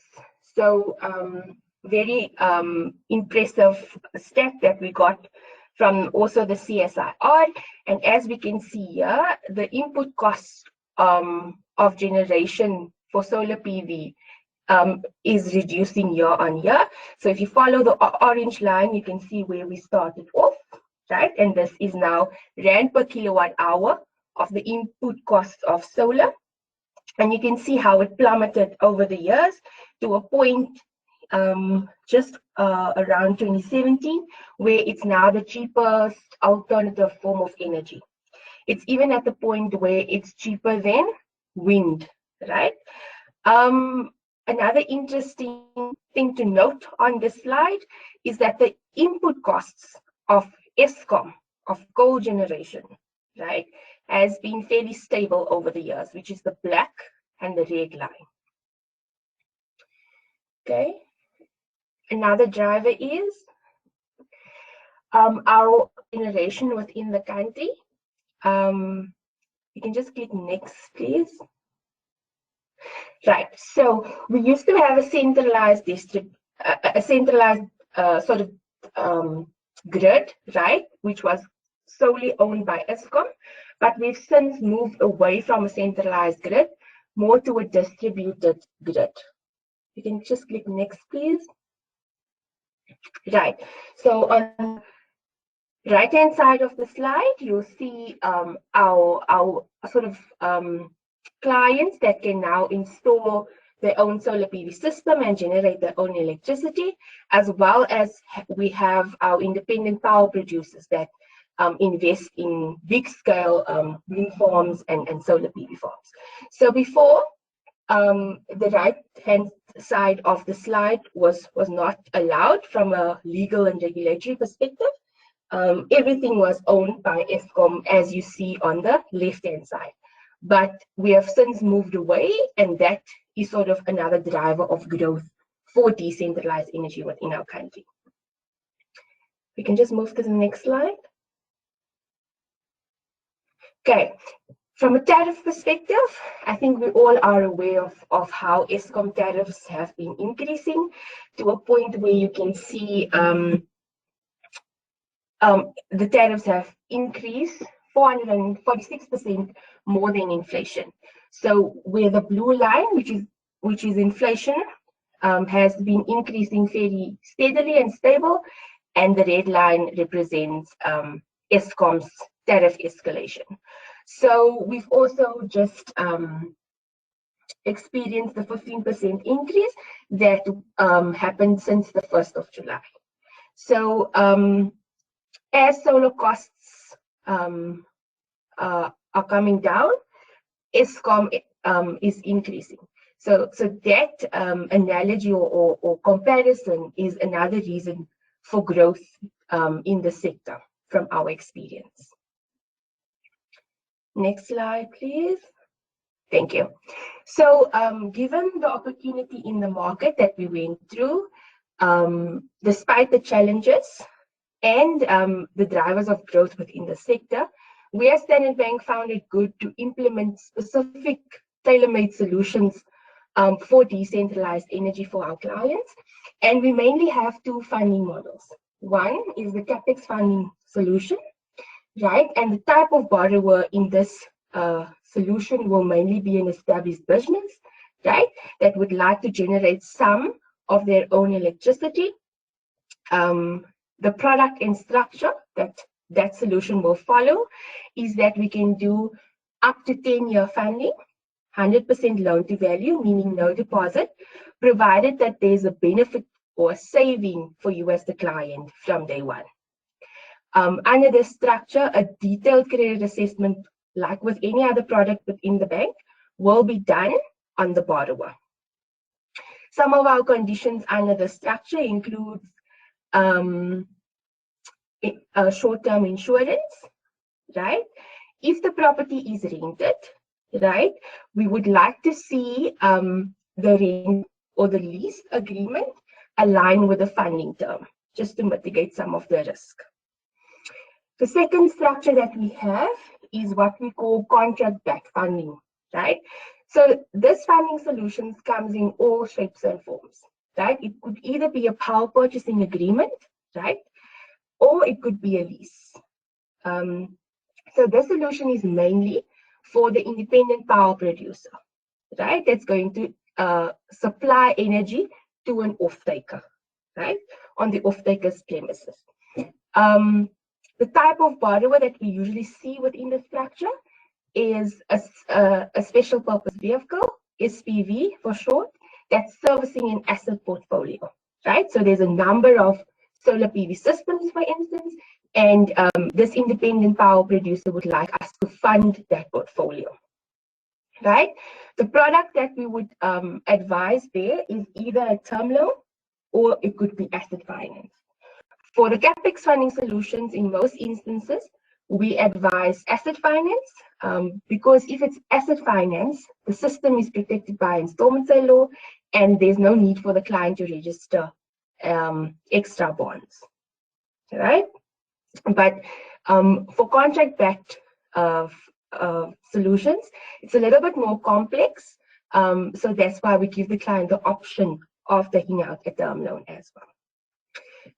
So very impressive stat that we got from also the CSIR. And as we can see here, the input cost of generation for solar PV is reducing year on year. So if you follow the orange line, you can see where we started off, right? And this is now Rand per kilowatt hour of the input cost of solar. And you can see how it plummeted over the years to a point just around 2017, where it's now the cheapest alternative form of energy. It's even at the point where it's cheaper than wind, right? Another interesting thing to note on this slide is that the input costs of ESCOM, of coal generation, right, has been fairly stable over the years, which is the black and the red line. Okay. Another driver is our generation within the country. You can just click next, please. Right. So we used to have a centralized district, a centralized sort of grid, right, which was solely owned by Eskom, but we've since moved away from a centralized grid, more to a distributed grid. You can just click next, please. Right. So on the right-hand side of the slide, you'll see our sort of clients that can now install their own solar PV system and generate their own electricity, as well as we have our independent power producers that invest in big scale wind farms and solar PV farms. So before, the right-hand side of the slide was not allowed from a legal and regulatory perspective. Everything was owned by Eskom, as you see on the left-hand side. But we have since moved away, and that is sort of another driver of growth for decentralized energy within our country. We can just move to the next slide. Okay. From a tariff perspective, I think we all are aware of how Eskom tariffs have been increasing to a point where you can see the tariffs have increased 446% more than inflation. So where the blue line, which is inflation, has been increasing fairly steadily and stable, and the red line represents Eskom's tariff escalation. So we've also just experienced the 15% increase that happened since the 1st of July. So as solar costs are coming down, Eskom is increasing. So that analogy or comparison is another reason for growth in the sector from our experience. Next slide, please. Thank you. So given the opportunity in the market that we went through, despite the challenges and the drivers of growth within the sector, we as Standard Bank found it good to implement specific tailor-made solutions for decentralized energy for our clients. And we mainly have two funding models. One is the CAPEX funding solution, right? And the type of borrower in this solution will mainly be an established business, right? That would like to generate some of their own electricity. The product and structure that solution will follow is that we can do up to 10-year funding, 100% loan to value, meaning no deposit, provided that there's a benefit or a saving for you as the client from day one. Under this structure, a detailed credit assessment, like with any other product within the bank, will be done on the borrower. Some of our conditions under the structure include short-term insurance, right? If the property is rented, right, we would like to see the rent or the lease agreement align with the funding term, just to mitigate some of the risk. The second structure that we have is what we call contract-backed funding, right? So this funding solution comes in all shapes and forms, right? It could either be a power purchasing agreement, right? Or it could be a lease. So this solution is mainly for the independent power producer, right? That's going to supply energy to an off-taker, right? On the off-taker's premises. The type of borrower that we usually see within the structure is a special purpose vehicle, SPV for short, that's servicing an asset portfolio, right? So there's a number of solar PV systems, for instance, and this independent power producer would like us to fund that portfolio, right? The product that we would advise there is either a term loan or it could be asset finance. For the CAPEX funding solutions, in most instances, we advise asset finance because if it's asset finance, the system is protected by installment sale law and there's no need for the client to register extra bonds, right? But for contract-backed solutions, it's a little bit more complex. So that's why we give the client the option of taking out a term loan as well.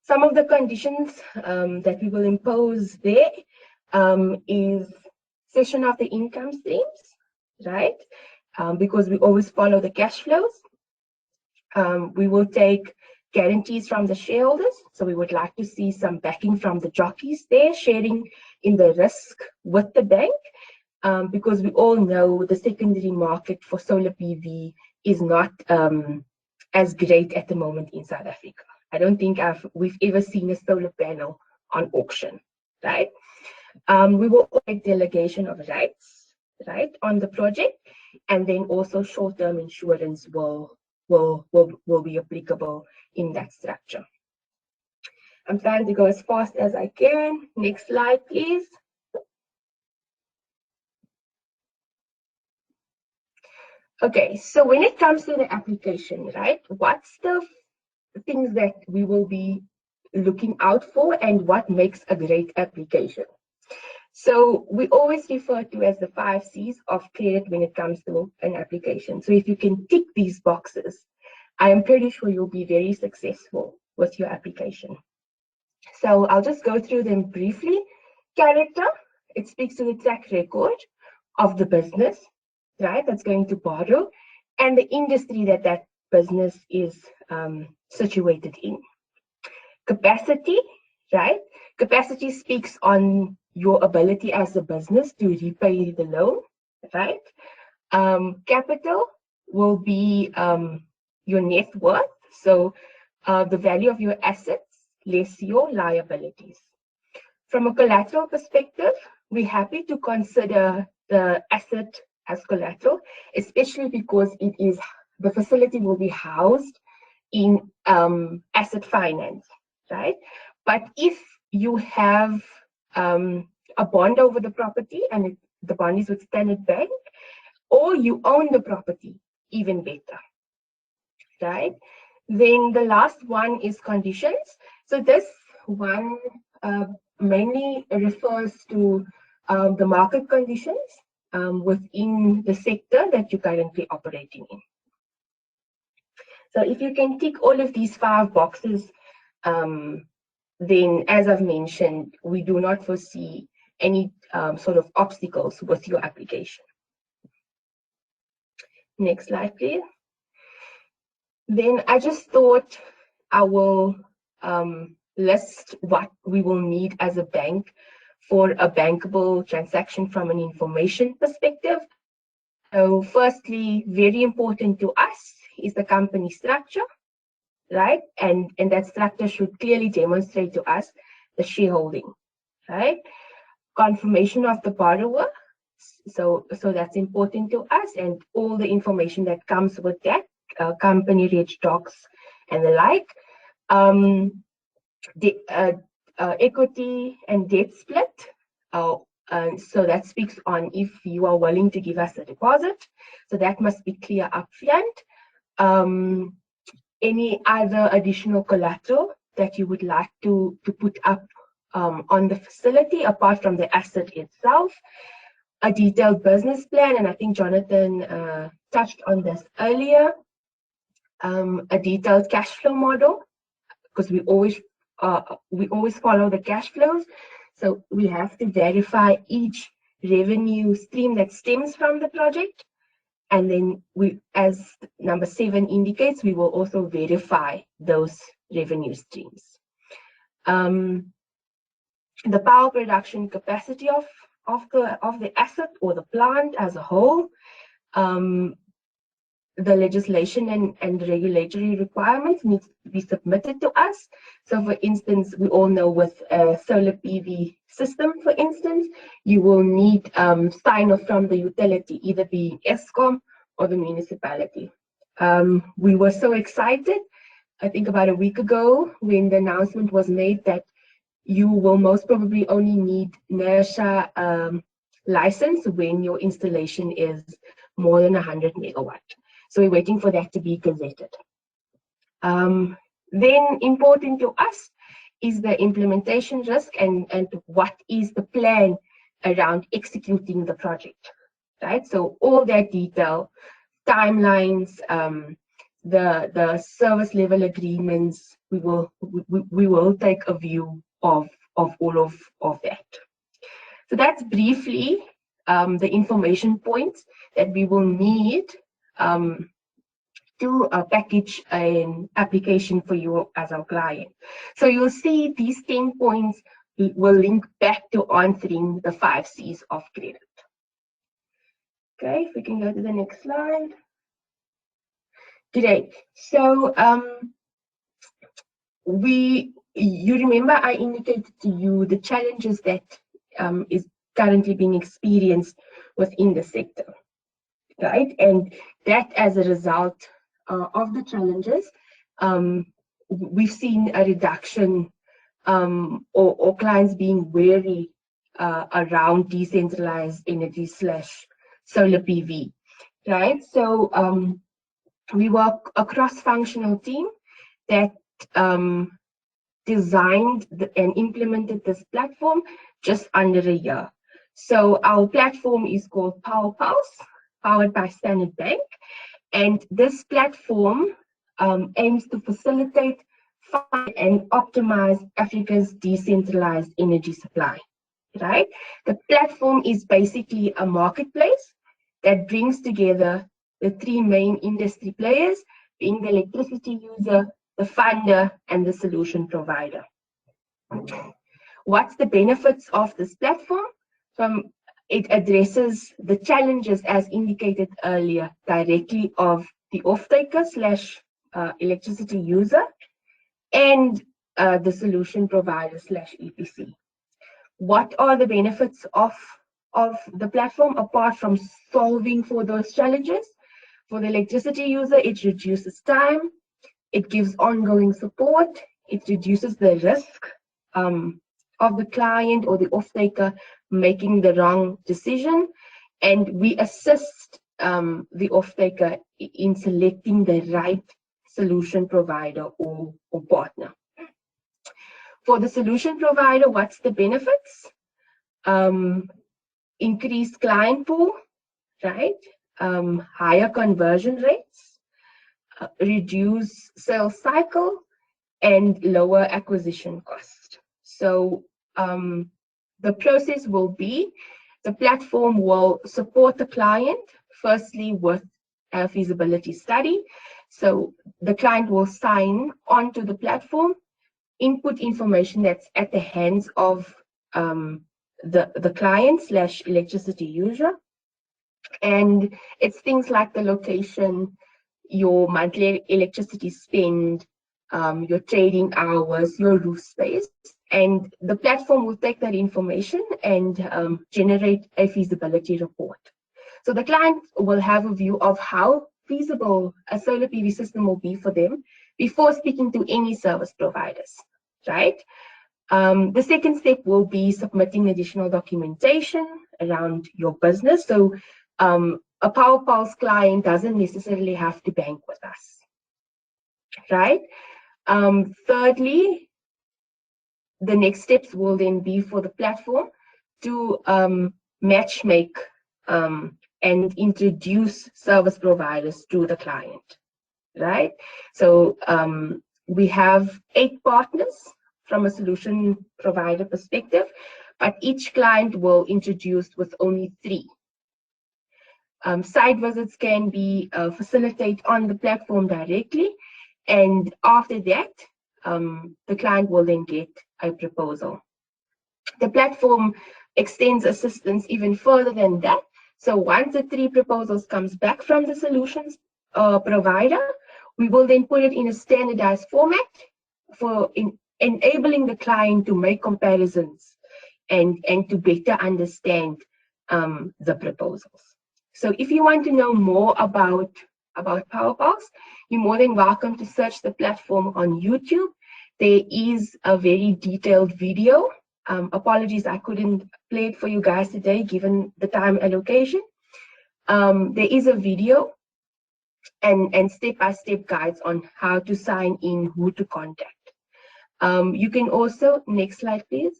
Some of the conditions that we will impose there is cession of the income streams, right? Because we always follow the cash flows. We will take guarantees from the shareholders. So we would like to see some backing from the jockeys there, sharing in the risk with the bank, because we all know the secondary market for solar PV is not as great at the moment in South Africa. I don't think we've ever seen a solar panel on auction, right? We will take delegation of rights, right, on the project, and then also short-term insurance will be applicable in that structure. I'm trying to go as fast as I can. Next slide, please. Okay, so when it comes to the application, right, what's the things that we will be looking out for and what makes a great application? So we always refer to as the 5 C's of credit when it comes to an application. So if you can tick these boxes, I am pretty sure you'll be very successful with your application. So I'll just go through them briefly. Character, it speaks to the track record of the business, right, that's going to borrow, and the industry that that business is situated in. Capacity, right? Capacity speaks on your ability as a business to repay the loan, right? Capital will be your net worth, so the value of your assets less your liabilities. From a collateral perspective, we're happy to consider the asset as collateral, especially because the facility will be housed in asset finance, right? But if you have a bond over the property and the bond is with Standard Bank, or you own the property, even better, right? Then the last one is conditions. So this one mainly refers to the market conditions within the sector that you're currently operating in. So if you can tick all of these 5 boxes, then as I've mentioned, we do not foresee any sort of obstacles with your application. Next slide, please. Then I just thought I will list what we will need as a bank for a bankable transaction from an information perspective. So firstly, very important to us is the company structure, right? And that structure should clearly demonstrate to us the shareholding, right? Confirmation of the borrower. So that's important to us, and all the information that comes with that, company reg docs and the like. The equity and debt split. So that speaks on if you are willing to give us a deposit. So that must be clear upfront. Any other additional collateral that you would like to put up on the facility apart from the asset itself. A detailed business plan, and I think Jonathan touched on this earlier. A detailed cash flow model, because we always follow the cash flows. So we have to verify each revenue stream that stems from the project. And then as number 7 indicates, we will also verify those revenue streams. The power production capacity of the asset or the plant as a whole. The legislation and regulatory requirements need to be submitted to us. So for instance, we all know with a solar PV system, for instance, you will need sign-off from the utility, either be Eskom or the municipality. We were so excited, I think about a week ago, when the announcement was made that you will most probably only need NERSA license when your installation is more than 100 megawatt. So we're waiting for that to be gazetted. Then important to us is the implementation risk and what is the plan around executing the project, right? So all that detail, timelines, the service level agreements, we will take a view of all of that. So that's briefly the information points that we will need to package an application for you as our client. So you'll see these 10 points will link back to answering the 5 C's of credit. Okay, if we can go to the next slide. Great. So you remember I indicated to you the challenges that is currently being experienced within the sector, right? And that as a result of the challenges, we've seen a reduction or clients being wary around decentralized energy / solar PV, right? So we work a cross-functional team that designed and implemented this platform just under a year. So our platform is called Power Pulse, powered by Standard Bank. And this platform aims to facilitate, fund, and optimize Africa's decentralized energy supply, right? The platform is basically a marketplace that brings together the 3 main industry players, being the electricity user, the funder, and the solution provider. What's the benefits of this platform? It addresses the challenges, as indicated earlier, directly of the off-taker / electricity user and the solution provider / EPC. What are the benefits of the platform apart from solving for those challenges? For the electricity user, it reduces time, it gives ongoing support, it reduces the risk of the client or the off-taker making the wrong decision, and we assist the off-taker in selecting the right solution provider or partner. For the solution provider, what's the benefits? Increased client pool, right? Higher conversion rates, reduce sales cycle, and lower acquisition cost. So the process will be, the platform will support the client, firstly with a feasibility study. So the client will sign onto the platform, input information that's at the hands of the client / electricity user. And it's things like the location, your monthly electricity spend, your trading hours, your roof space, and the platform will take that information and generate a feasibility report. So the client will have a view of how feasible a solar PV system will be for them before speaking to any service providers, right? The second step will be submitting additional documentation around your business. So a Power Pulse client doesn't necessarily have to bank with us, right? Thirdly, the next steps will then be for the platform to match make and introduce service providers to the client, right? So we have 8 partners from a solution provider perspective, but each client will introduce with only 3. Site visits can be facilitated on the platform directly, and after that, the client will then get a proposal. The platform extends assistance even further than that. So once the 3 proposals comes back from the solutions provider, we will then put it in a standardized format for enabling the client to make comparisons and to better understand the proposals. So if you want to know more about Power Pulse, you're more than welcome to search the platform on YouTube. There is a very detailed video. Apologies, I couldn't play it for you guys today, given the time allocation. There is a video and step-by-step guides on how to sign in, who to contact. You can also, next slide, please.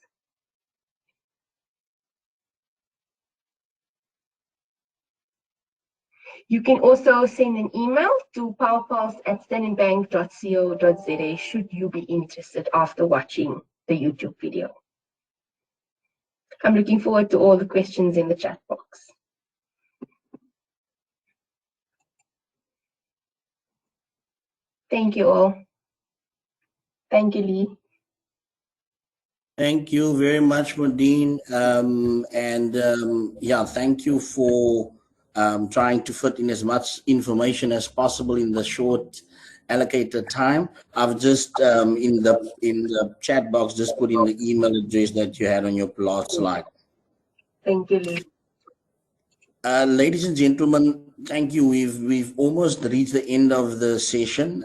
You can also send an email to powerpulse@standardbank.co.za should you be interested after watching the YouTube video. I'm looking forward to all the questions in the chat box. Thank you all. Thank you, Lee. Thank you very much, Modine. Yeah, thank you for trying to fit in as much information as possible in the short allocated time. I've just in the chat box just put in the email address that you had on your last slide. Thank you, Lee. Ladies and gentlemen, thank you. We've almost reached the end of the session.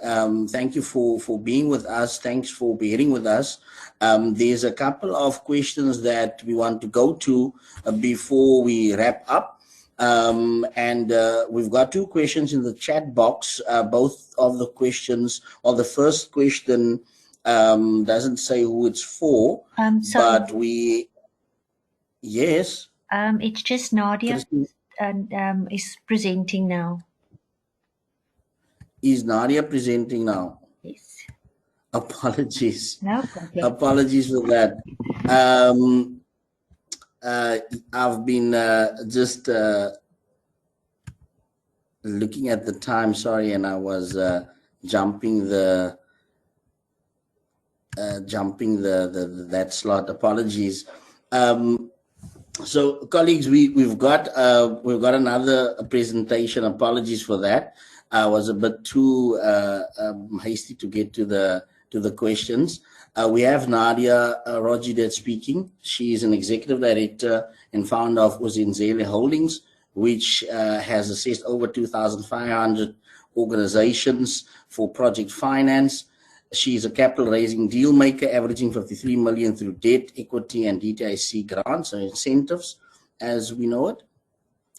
Thank you for being with us. Thanks for bearing with us. There's a couple of questions that we want to go to before we wrap up. We've got two questions in the chat box. Both of the questions, or the first question doesn't say who it's for, but we, yes. It's just Nadia. Christine. And is presenting now. Is Nadia presenting now? Yes. Apologies. No problem. Apologies for that. I've been just looking at the time, sorry, and I was jumping that slot. Apologies. So, colleagues, we've got another presentation. Apologies for that. I was a bit too hasty to get to the questions. We have Nadia Rojidet speaking. She is an executive director and founder of Uzenzele Holdings, which has assessed over 2,500 organizations for project finance. She is a capital raising deal maker, averaging 53 million through debt, equity, and DTIC grants or incentives, as we know it.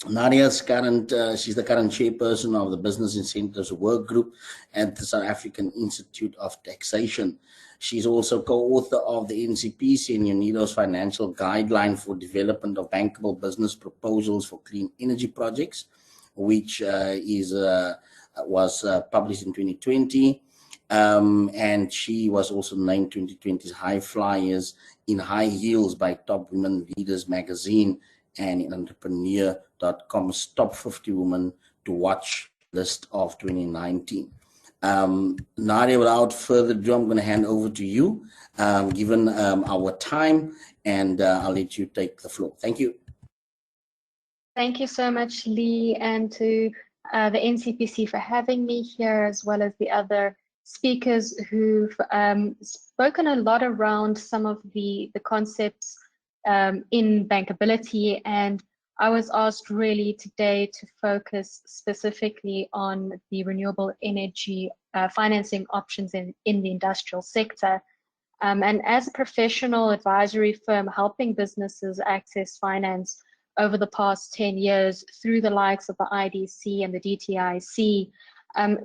Nadia's she's the current chairperson of the Business Incentives Work Group at the South African Institute of Taxation. She's also co-author of the NCPC and UNIDO's Financial Guideline for Development of Bankable Business Proposals for Clean Energy Projects, which was published in 2020. And she was also named 2020's High Flyers in High Heels by Top Women Leaders magazine and in Entrepreneur.com's Top 50 Women to Watch list of 2019. Nadia, without further ado, I'm going to hand over to you, given our time, and I'll let you take the floor. Thank you. Thank you so much, Lee, and to the NCPC for having me here, as well as the other speakers who've spoken a lot around some of the concepts in bankability. And I was asked really today to focus specifically on the renewable energy financing options in the industrial sector. And as a professional advisory firm helping businesses access finance over the past 10 years through the likes of the IDC and the DTIC,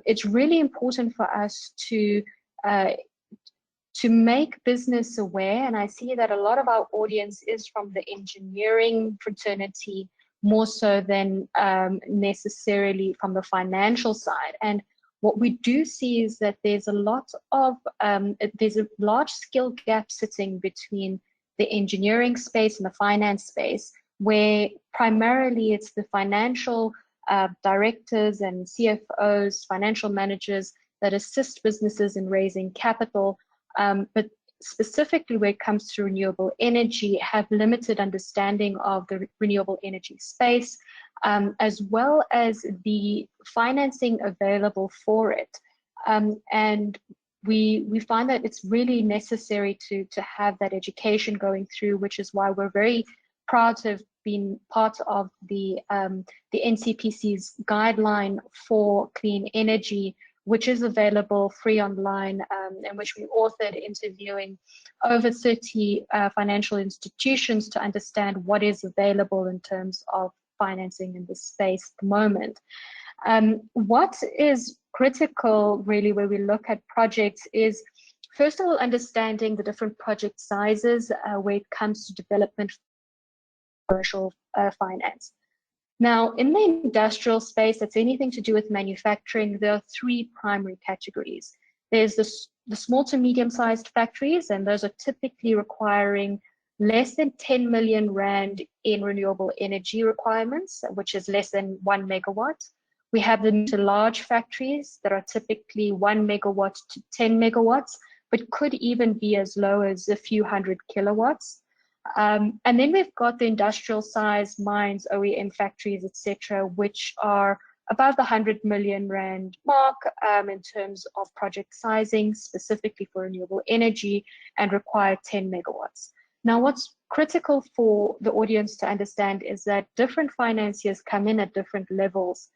it's really important for us to make business aware, and I see that a lot of our audience is from the engineering fraternity more so than necessarily from the financial side. And what we do see is that there's a large skill gap sitting between the engineering space and the finance space, where primarily it's the financial directors and CFOs, financial managers that assist businesses in raising capital, but specifically when it comes to renewable energy, have limited understanding of the renewable energy space, as well as the financing available for it. And we find that it's really necessary to have that education going through, which is why we're very proud to have been part of the NCPC's guideline for clean energy, which is available free online, and which we authored interviewing over 30 financial institutions to understand what is available in terms of financing in this space at the moment. What is critical really when we look at projects is, first of all, understanding the different project sizes when it comes to development commercial finance. Now, in the industrial space, that's anything to do with manufacturing, there are three primary categories. There's the small to medium-sized factories, and those are typically requiring less than 10 million Rand in renewable energy requirements, which is less than 1 megawatt. We have the to large factories that are typically 1 megawatt to 10 megawatts, but could even be as low as a few hundred kilowatts. And then we've got the industrial size mines, OEM factories, etc., which are above the 100 million Rand mark in terms of project sizing, specifically for renewable energy, and require 10 megawatts. Now, what's critical for the audience to understand is that different financiers come in at different levels.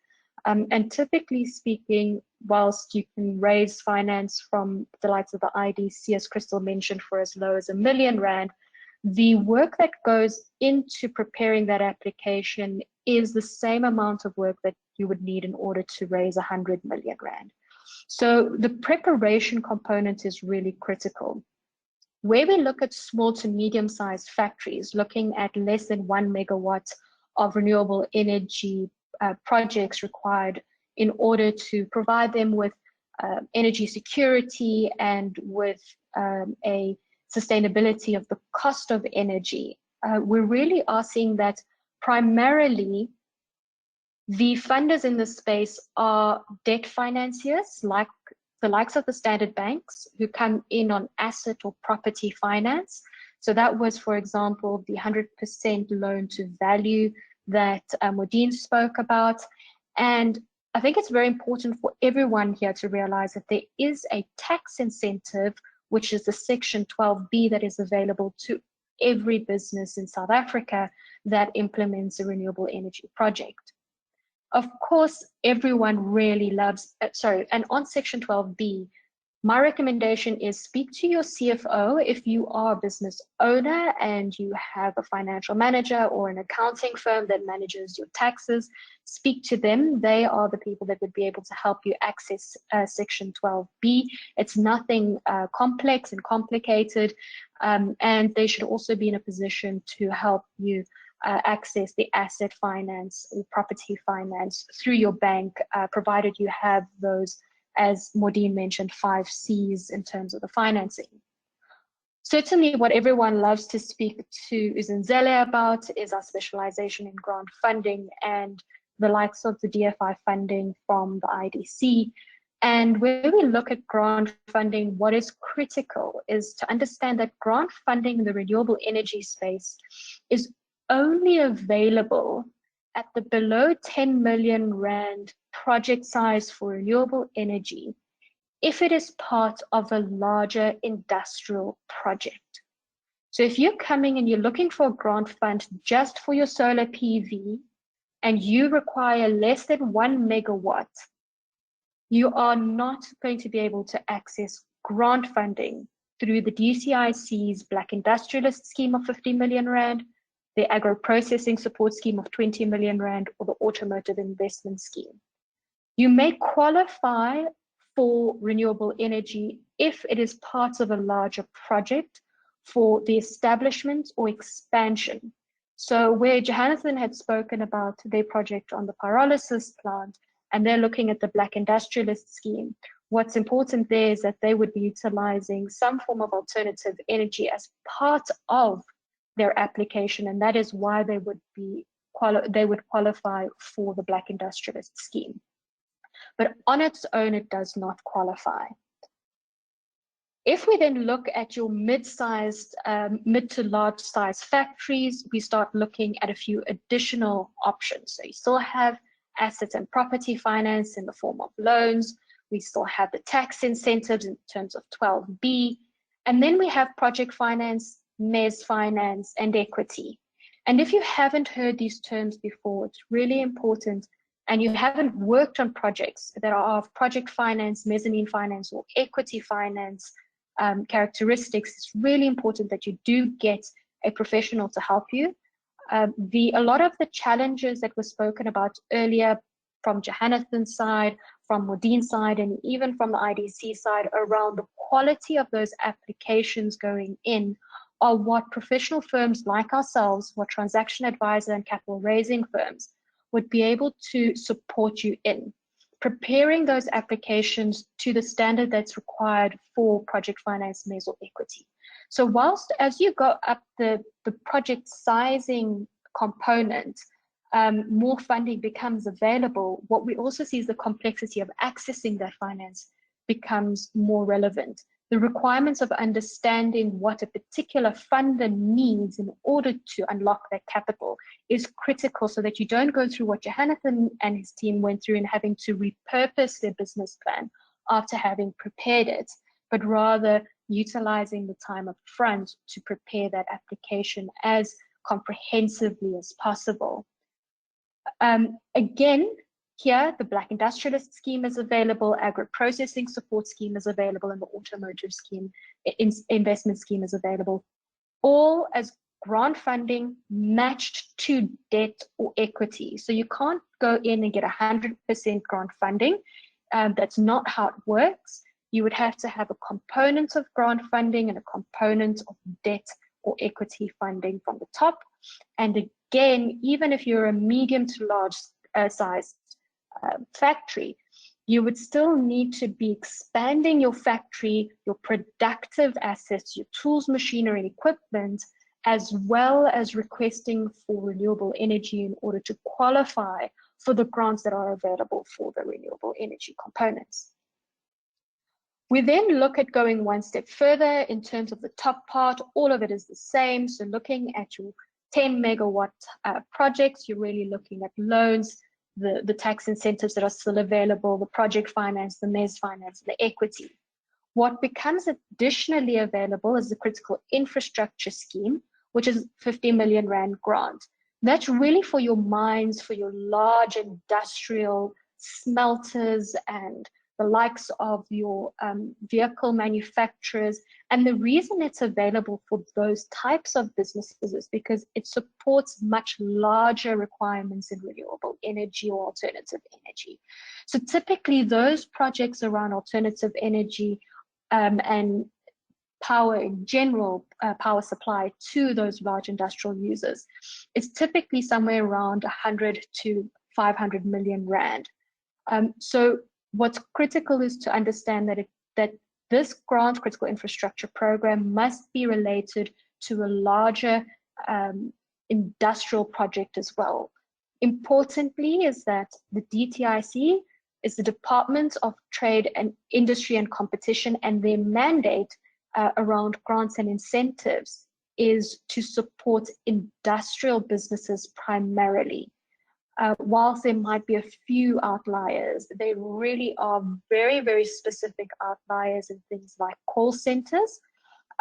And typically speaking, whilst you can raise finance from the likes of the IDC, as Crystal mentioned, for as low as R1 million, the work that goes into preparing that application is the same amount of work that you would need in order to raise 100 million Rand. So the preparation component is really critical. Where we look at small to medium-sized factories, looking at less than 1 megawatt of renewable energy projects required in order to provide them with energy security and with a sustainability of the cost of energy, we really are seeing that primarily the funders in this space are debt financiers, like the likes of the standard banks, who come in on asset or property finance. So that was, for example, the 100% loan to value that Modine spoke about. And I think it's very important for everyone here to realize that there is a tax incentive, which is the Section 12B, that is available to every business in South Africa that implements a renewable energy project. Of course, everyone really loves, and on Section 12B, my recommendation is speak to your CFO if you are a business owner and you have a financial manager or an accounting firm that manages your taxes. Speak to them. They are the people that would be able to help you access Section 12B. It's nothing complex and complicated, and they should also be in a position to help you access the asset finance or property finance through your bank, provided you have those, as Modine mentioned, 5 C's in terms of the financing. Certainly what everyone loves to speak to Uzenzele about is our specialization in grant funding and the likes of the DFI funding from the IDC. And when we look at grant funding, what is critical is to understand that grant funding in the renewable energy space is only available at the below 10 million Rand project size for renewable energy if it is part of a larger industrial project. So if you're coming and you're looking for a grant fund just for your solar PV and you require less than 1 megawatt, you are not going to be able to access grant funding through the DCIC's Black Industrialist Scheme of 50 million Rand, the Agro-Processing Support Scheme of 20 million Rand, or the Automotive Investment Scheme. You may qualify for renewable energy if it is part of a larger project for the establishment or expansion. So where Jonathan had spoken about their project on the pyrolysis plant, and they're looking at the Black Industrialist Scheme, what's important there is that they would be utilizing some form of alternative energy as part of their application, and that is why they would qualify for the Black Industrialist Scheme. But on its own, it does not qualify. If we then look at your mid-sized, mid to large size factories, we start looking at a few additional options. So you still have assets and property finance in the form of loans. We still have the tax incentives in terms of 12B. And then we have project finance, MES finance, and equity. And if you haven't heard these terms before, it's really important, and you haven't worked on projects that are of project finance, mezzanine finance, or equity finance characteristics, it's really important that you do get a professional to help you. A lot of the challenges that were spoken about earlier from Jonathan's side, from Modine's side, and even from the IDC side around the quality of those applications going in are what professional firms like ourselves, what transaction advisor and capital raising firms would be able to support you in preparing those applications to the standard that's required for project finance, MES, or equity. So whilst as you go up the project sizing component, more funding becomes available, what we also see is the complexity of accessing that finance becomes more relevant. The requirements of understanding what a particular funder needs in order to unlock that capital is critical, so that you don't go through what Jonathan and his team went through in having to repurpose their business plan after having prepared it, but rather utilizing the time up front to prepare that application as comprehensively as possible. Again, here, the Black Industrialist Scheme is available, Agro-Processing Support Scheme is available, and the Automotive Scheme, Investment Scheme is available, all as grant funding matched to debt or equity. So you can't go in and get 100% grant funding. That's not how it works. You would have to have a component of grant funding and a component of debt or equity funding from the top. And again, even if you're a medium to large size factory, you would still need to be expanding your factory, your productive assets, your tools, machinery, and equipment, as well as requesting for renewable energy in order to qualify for the grants that are available for the renewable energy components. We then look at going one step further in terms of the top part. All of it is the same. So looking at your 10 megawatt projects, you're really looking at loans, the tax incentives that are still available, the project finance, the MES finance, the equity. What becomes additionally available is the critical infrastructure scheme, which is 50 million rand grant. That's really for your mines, for your large industrial smelters and the likes of your vehicle manufacturers. And the reason it's available for those types of businesses is because it supports much larger requirements in renewable energy or alternative energy. So typically those projects around alternative energy and power in general, power supply to those large industrial users, is typically somewhere around 100 to 500 million rand. So what's critical is to understand that this grant critical infrastructure program must be related to a larger industrial project as well. Importantly is that the DTIC is the Department of Trade and Industry and Competition, and their mandate around grants and incentives is to support industrial businesses primarily. Whilst there might be a few outliers, they really are very, very specific outliers in things like call centers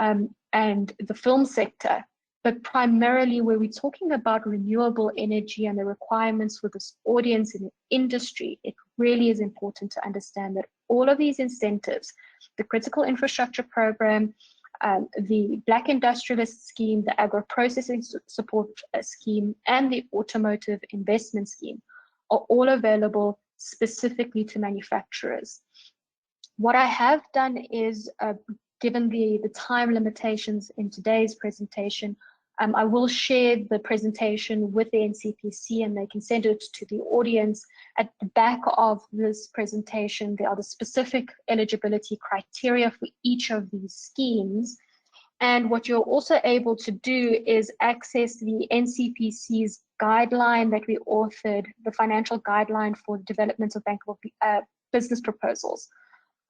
and the film sector. But primarily where we're talking about renewable energy and the requirements for this audience in the industry, it really is important to understand that all of these incentives, the critical infrastructure program, the Black Industrialist Scheme, the Agro-Processing Support Scheme, and the Automotive Investment Scheme are all available specifically to manufacturers. What I have done is, given the time limitations in today's presentation, I will share the presentation with the NCPC and they can send it to the audience. At the back of this presentation, there are the specific eligibility criteria for each of these schemes. And what you're also able to do is access the NCPC's guideline that we authored, the financial guideline for development of bankable business proposals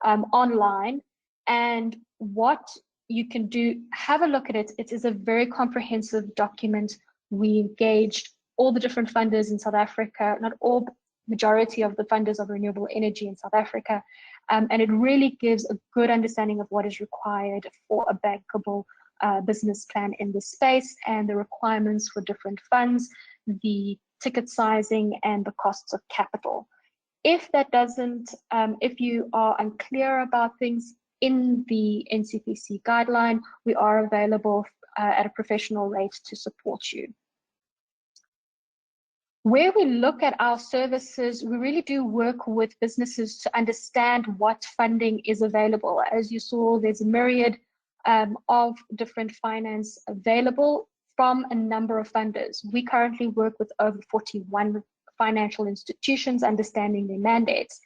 online. And what you can do, have a look at it. It is a very comprehensive document. We engaged all the different funders in South Africa, not all, majority of the funders of renewable energy in South Africa. And it really gives a good understanding of what is required for a bankable business plan in this space and the requirements for different funds, the ticket sizing and the costs of capital. If that doesn't, if you are unclear about things, in the NCPC guideline, we are available at a professional rate to support you. Where we look at our services, we really do work with businesses to understand what funding is available. As you saw, there's a myriad of different finance available from a number of funders. We currently work with over 41 financial institutions, understanding their mandates.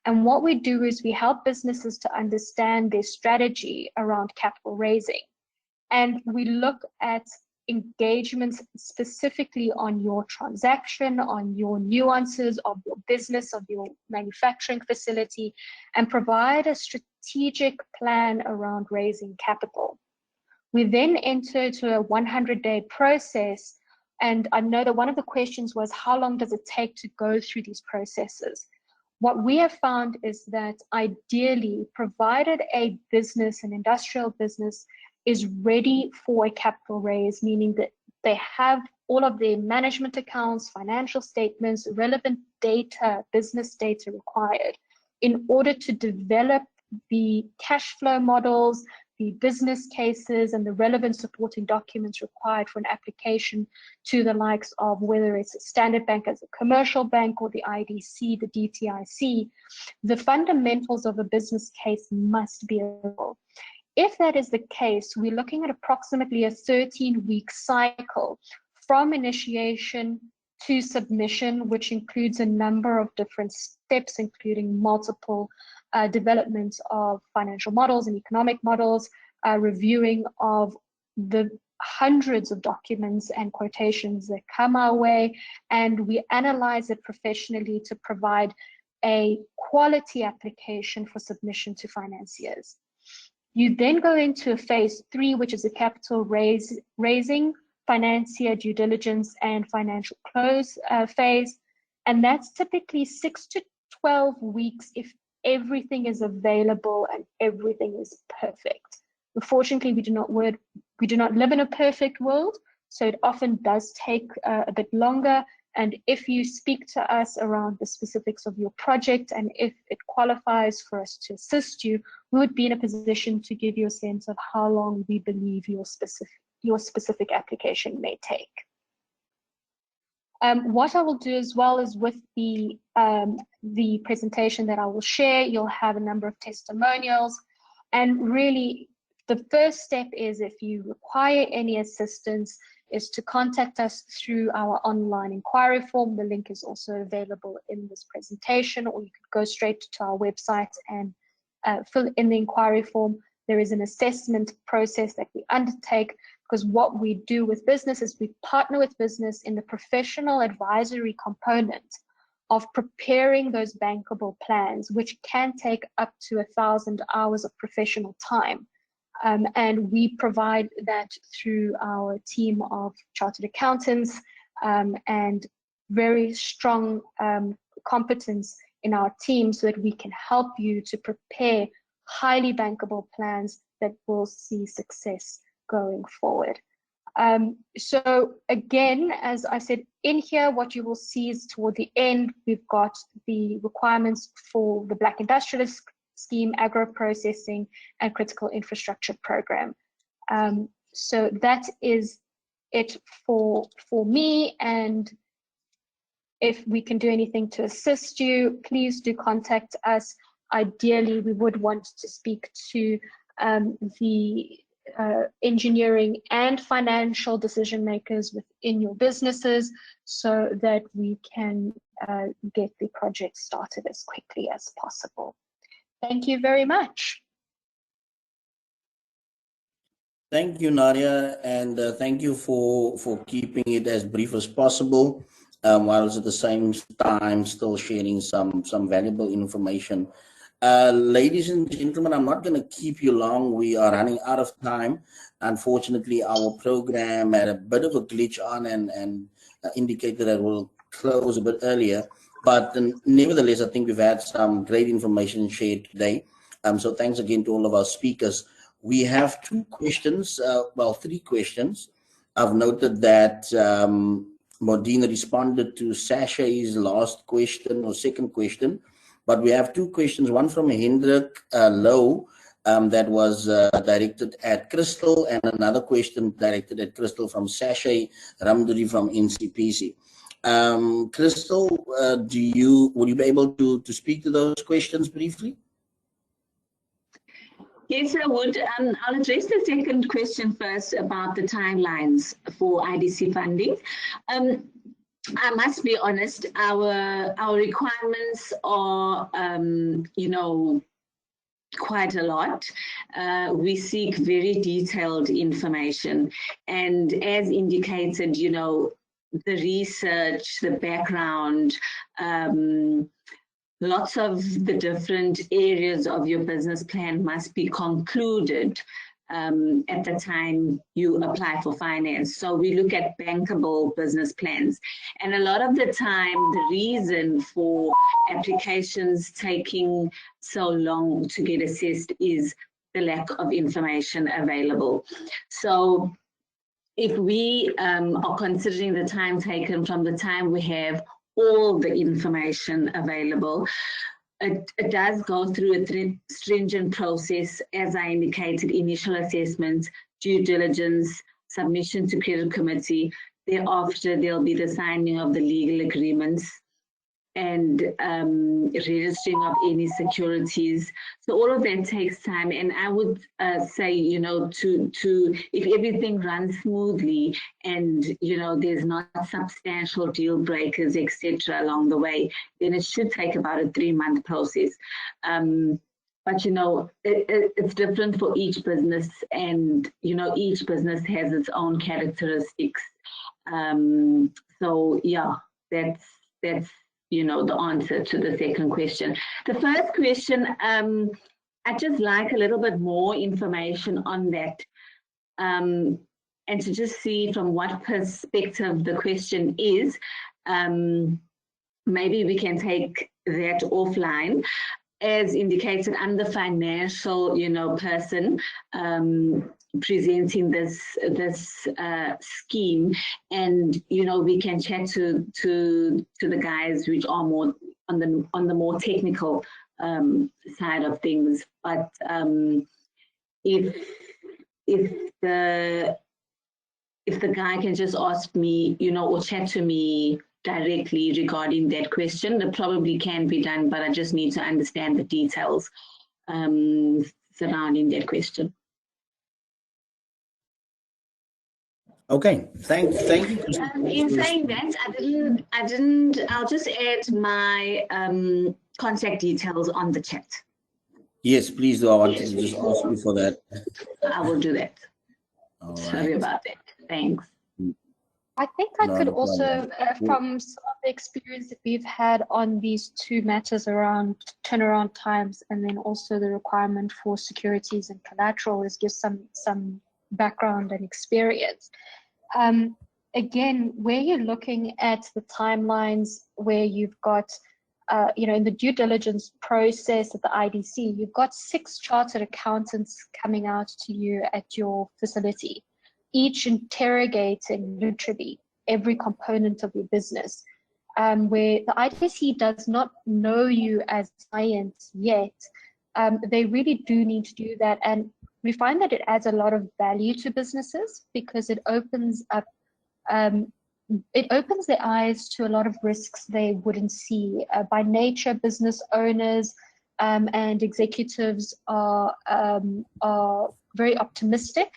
And what we do is we help businesses to understand their strategy around capital raising. And we look at engagements specifically on your transaction, on your nuances of your business, of your manufacturing facility, and provide a strategic plan around raising capital. We then enter to a 100-day process. And I know that one of the questions was, how long does it take to go through these processes? What we have found is that ideally, provided a business, an industrial business, is ready for a capital raise, meaning that they have all of their management accounts, financial statements, relevant data, business data required in order to develop the cash flow models, the business cases, and the relevant supporting documents required for an application to the likes of whether it's a standard bank as a commercial bank or the IDC, the DTIC. The fundamentals of a business case must be available. If that is the case, we're looking at approximately a 13-week cycle from initiation to submission, which includes a number of different steps, including multiple development of financial models and economic models, reviewing of the hundreds of documents and quotations that come our way, and we analyze it professionally to provide a quality application for submission to financiers. You then go into phase 3, which is a capital raising, financier due diligence, and financial close phase. And that's typically 6 to 12 weeks if everything is available and everything is perfect. Unfortunately, we do not live in a perfect world, so it often does take a bit longer. And if you speak to us around the specifics of your project and if it qualifies for us to assist you, we would be in a position to give you a sense of how long we believe your specific application may take. What I will do as well is with the presentation that I will share, you'll have a number of testimonials. And really, the first step is, if you require any assistance, is to contact us through our online inquiry form. The link is also available in this presentation, or you could go straight to our website and fill in the inquiry form. There is an assessment process that we undertake, because what we do with business is we partner with business in the professional advisory component of preparing those bankable plans, which can take up to 1,000 hours of professional time. And we provide that through our team of chartered accountants and very strong competence in our team, so that we can help you to prepare highly bankable plans that will see success going forward. So again, as I said, in here, what you will see is toward the end, we've got the requirements for the Black Industrialist Scheme, agro-processing, and critical infrastructure program. So that is it for me, and if we can do anything to assist you, please do contact us. Ideally, we would want to speak to the engineering and financial decision makers within your businesses, so that we can get the project started as quickly as possible. Thank you very much. Thank you, Nadia, and thank you for keeping it as brief as possible, whilst at the same time still sharing some valuable information. Ladies and gentlemen, I'm not going to keep you long. We are running out of time. Unfortunately, our program had a bit of a glitch on and indicated that we'll close a bit earlier. But nevertheless, I think we've had some great information shared today. So thanks again to all of our speakers. We have 2 questions, well, 3 questions. I've noted that Modine responded to Sasha's last question or second question, but we have 2 questions, one from Hendrik Lowe that was directed at Crystal, and another question directed at Crystal from Sasha Ramduri from NCPC. Crystal, would you be able to speak to those questions briefly? Yes, I would. I'll address the second question first about the timelines for IDC funding. I must be honest, our requirements are, quite a lot. We seek very detailed information, and as indicated, you know, the research, the background, lots of the different areas of your business plan must be concluded at the time you apply for finance. So we look at bankable business plans. And a lot of the time, the reason for applications taking so long to get assessed is the lack of information available. So if we are considering the time taken from the time we have all the information available, it does go through a stringent process, as I indicated: initial assessment, due diligence, submission to credit committee. Thereafter, there'll be the signing of the legal agreements and registering of any securities. So all of that takes time. And I would say, you know, if everything runs smoothly and, you know, there's not substantial deal breakers, etc. along the way, then it should take about a 3-month process. But, you know, it's different for each business, and, you know, each business has its own characteristics. So yeah, that's you know, the answer to the second question. The first question, I'd just like a little bit more information on that, and to just see from what perspective the question is. Maybe we can take that offline. As indicated, I'm the financial, you know, person presenting this scheme, and, you know, we can chat to the guys which are more on the more technical side of things. But if the guy can just ask me, you know, or chat to me directly regarding that question, that probably can be done, but I just need to understand the details surrounding that question. Okay, thank you. In saying that, I'll just add my contact details on the chat. Yes, please do. I wanted to just ask you for that. I will do that. All Sorry right. about that. Thanks. I think I could also, from some of the experience that we've had on these two matters around turnaround times, and then also the requirement for securities and collateral, is give some background and experience. Again, where you're looking at the timelines, where you've got, you know, in the due diligence process at the IDC, you've got 6 chartered accountants coming out to you at your facility, each interrogating literally every component of your business, where the IDC does not know you as clients yet. They really do need to do that, and we find that it adds a lot of value to businesses, because it opens up, it opens their eyes to a lot of risks they wouldn't see. By nature, business owners and executives are very optimistic,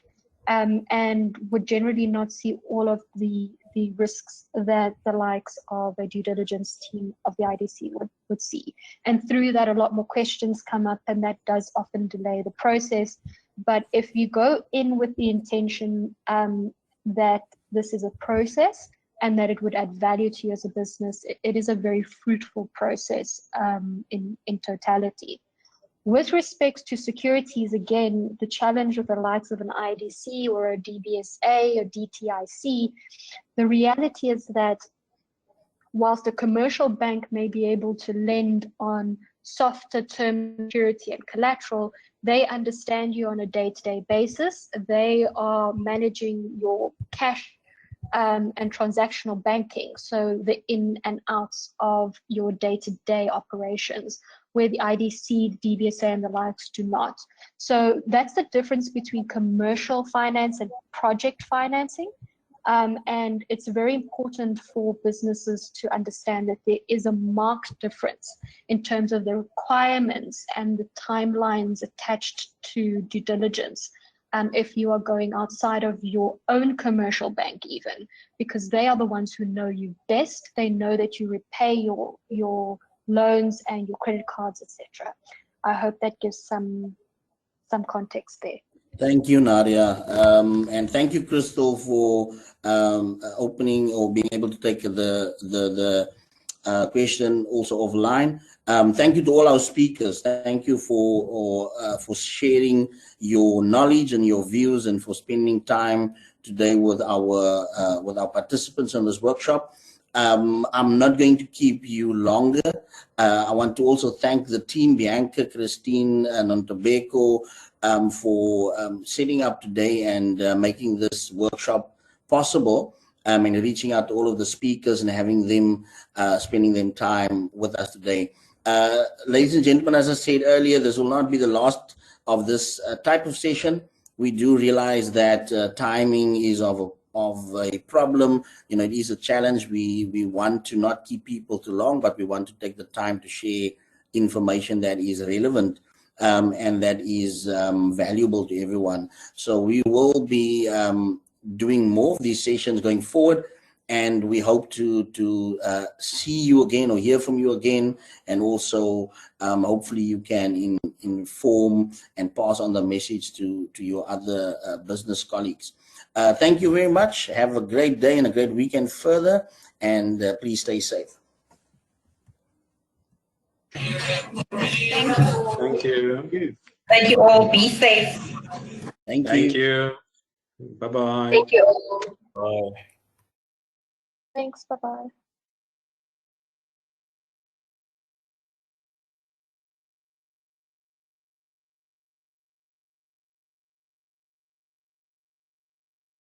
and would generally not see all of the risks that the likes of a due diligence team of the IDC would see. And through that, a lot more questions come up, and that does often delay the process. But if you go in with the intention that this is a process and that it would add value to you as a business, it is a very fruitful process in totality. With respect to securities, again, the challenge with the likes of an IDC or a DBSA or DTIC, the reality is that whilst a commercial bank may be able to lend on softer term security and collateral, they understand you on a day-to-day basis. They are managing your cash and transactional banking, so the in and outs of your day-to-day operations, where the IDC, DBSA, and the likes do not. So that's the difference between commercial finance and project financing. And it's very important for businesses to understand that there is a marked difference in terms of the requirements and the timelines attached to due diligence. If you are going outside of your own commercial bank even, because they are the ones who know you best. They know that you repay your loans and your credit cards, etc. I hope that gives some context there. Thank you, Nadia. And thank you, Crystal, for opening or being able to take the question also offline. Thank you to all our speakers. Thank you for sharing your knowledge and your views, and for spending time today with our participants in this workshop. I'm not going to keep you longer. I want to also thank the team, Bianca, Christine, and Ontobeko, for setting up today and making this workshop possible, and reaching out to all of the speakers and having them spending them time with us today. Ladies and gentlemen, as I said earlier, this will not be the last of this type of session. We do realize that timing is of a problem. You know, it is a challenge. We want to not keep people too long, but we want to take the time to share information that is relevant and that is valuable to everyone. So we will be doing more of these sessions going forward, and we hope to see you again or hear from you again, and also hopefully you can inform and pass on the message to your other business colleagues. Thank you very much. Have a great day and a great weekend further, and please stay safe. Thank you. Thank you all. Be safe. Thank Thank you. you. Bye-bye. Thank you all. Bye. Thanks. Bye-bye.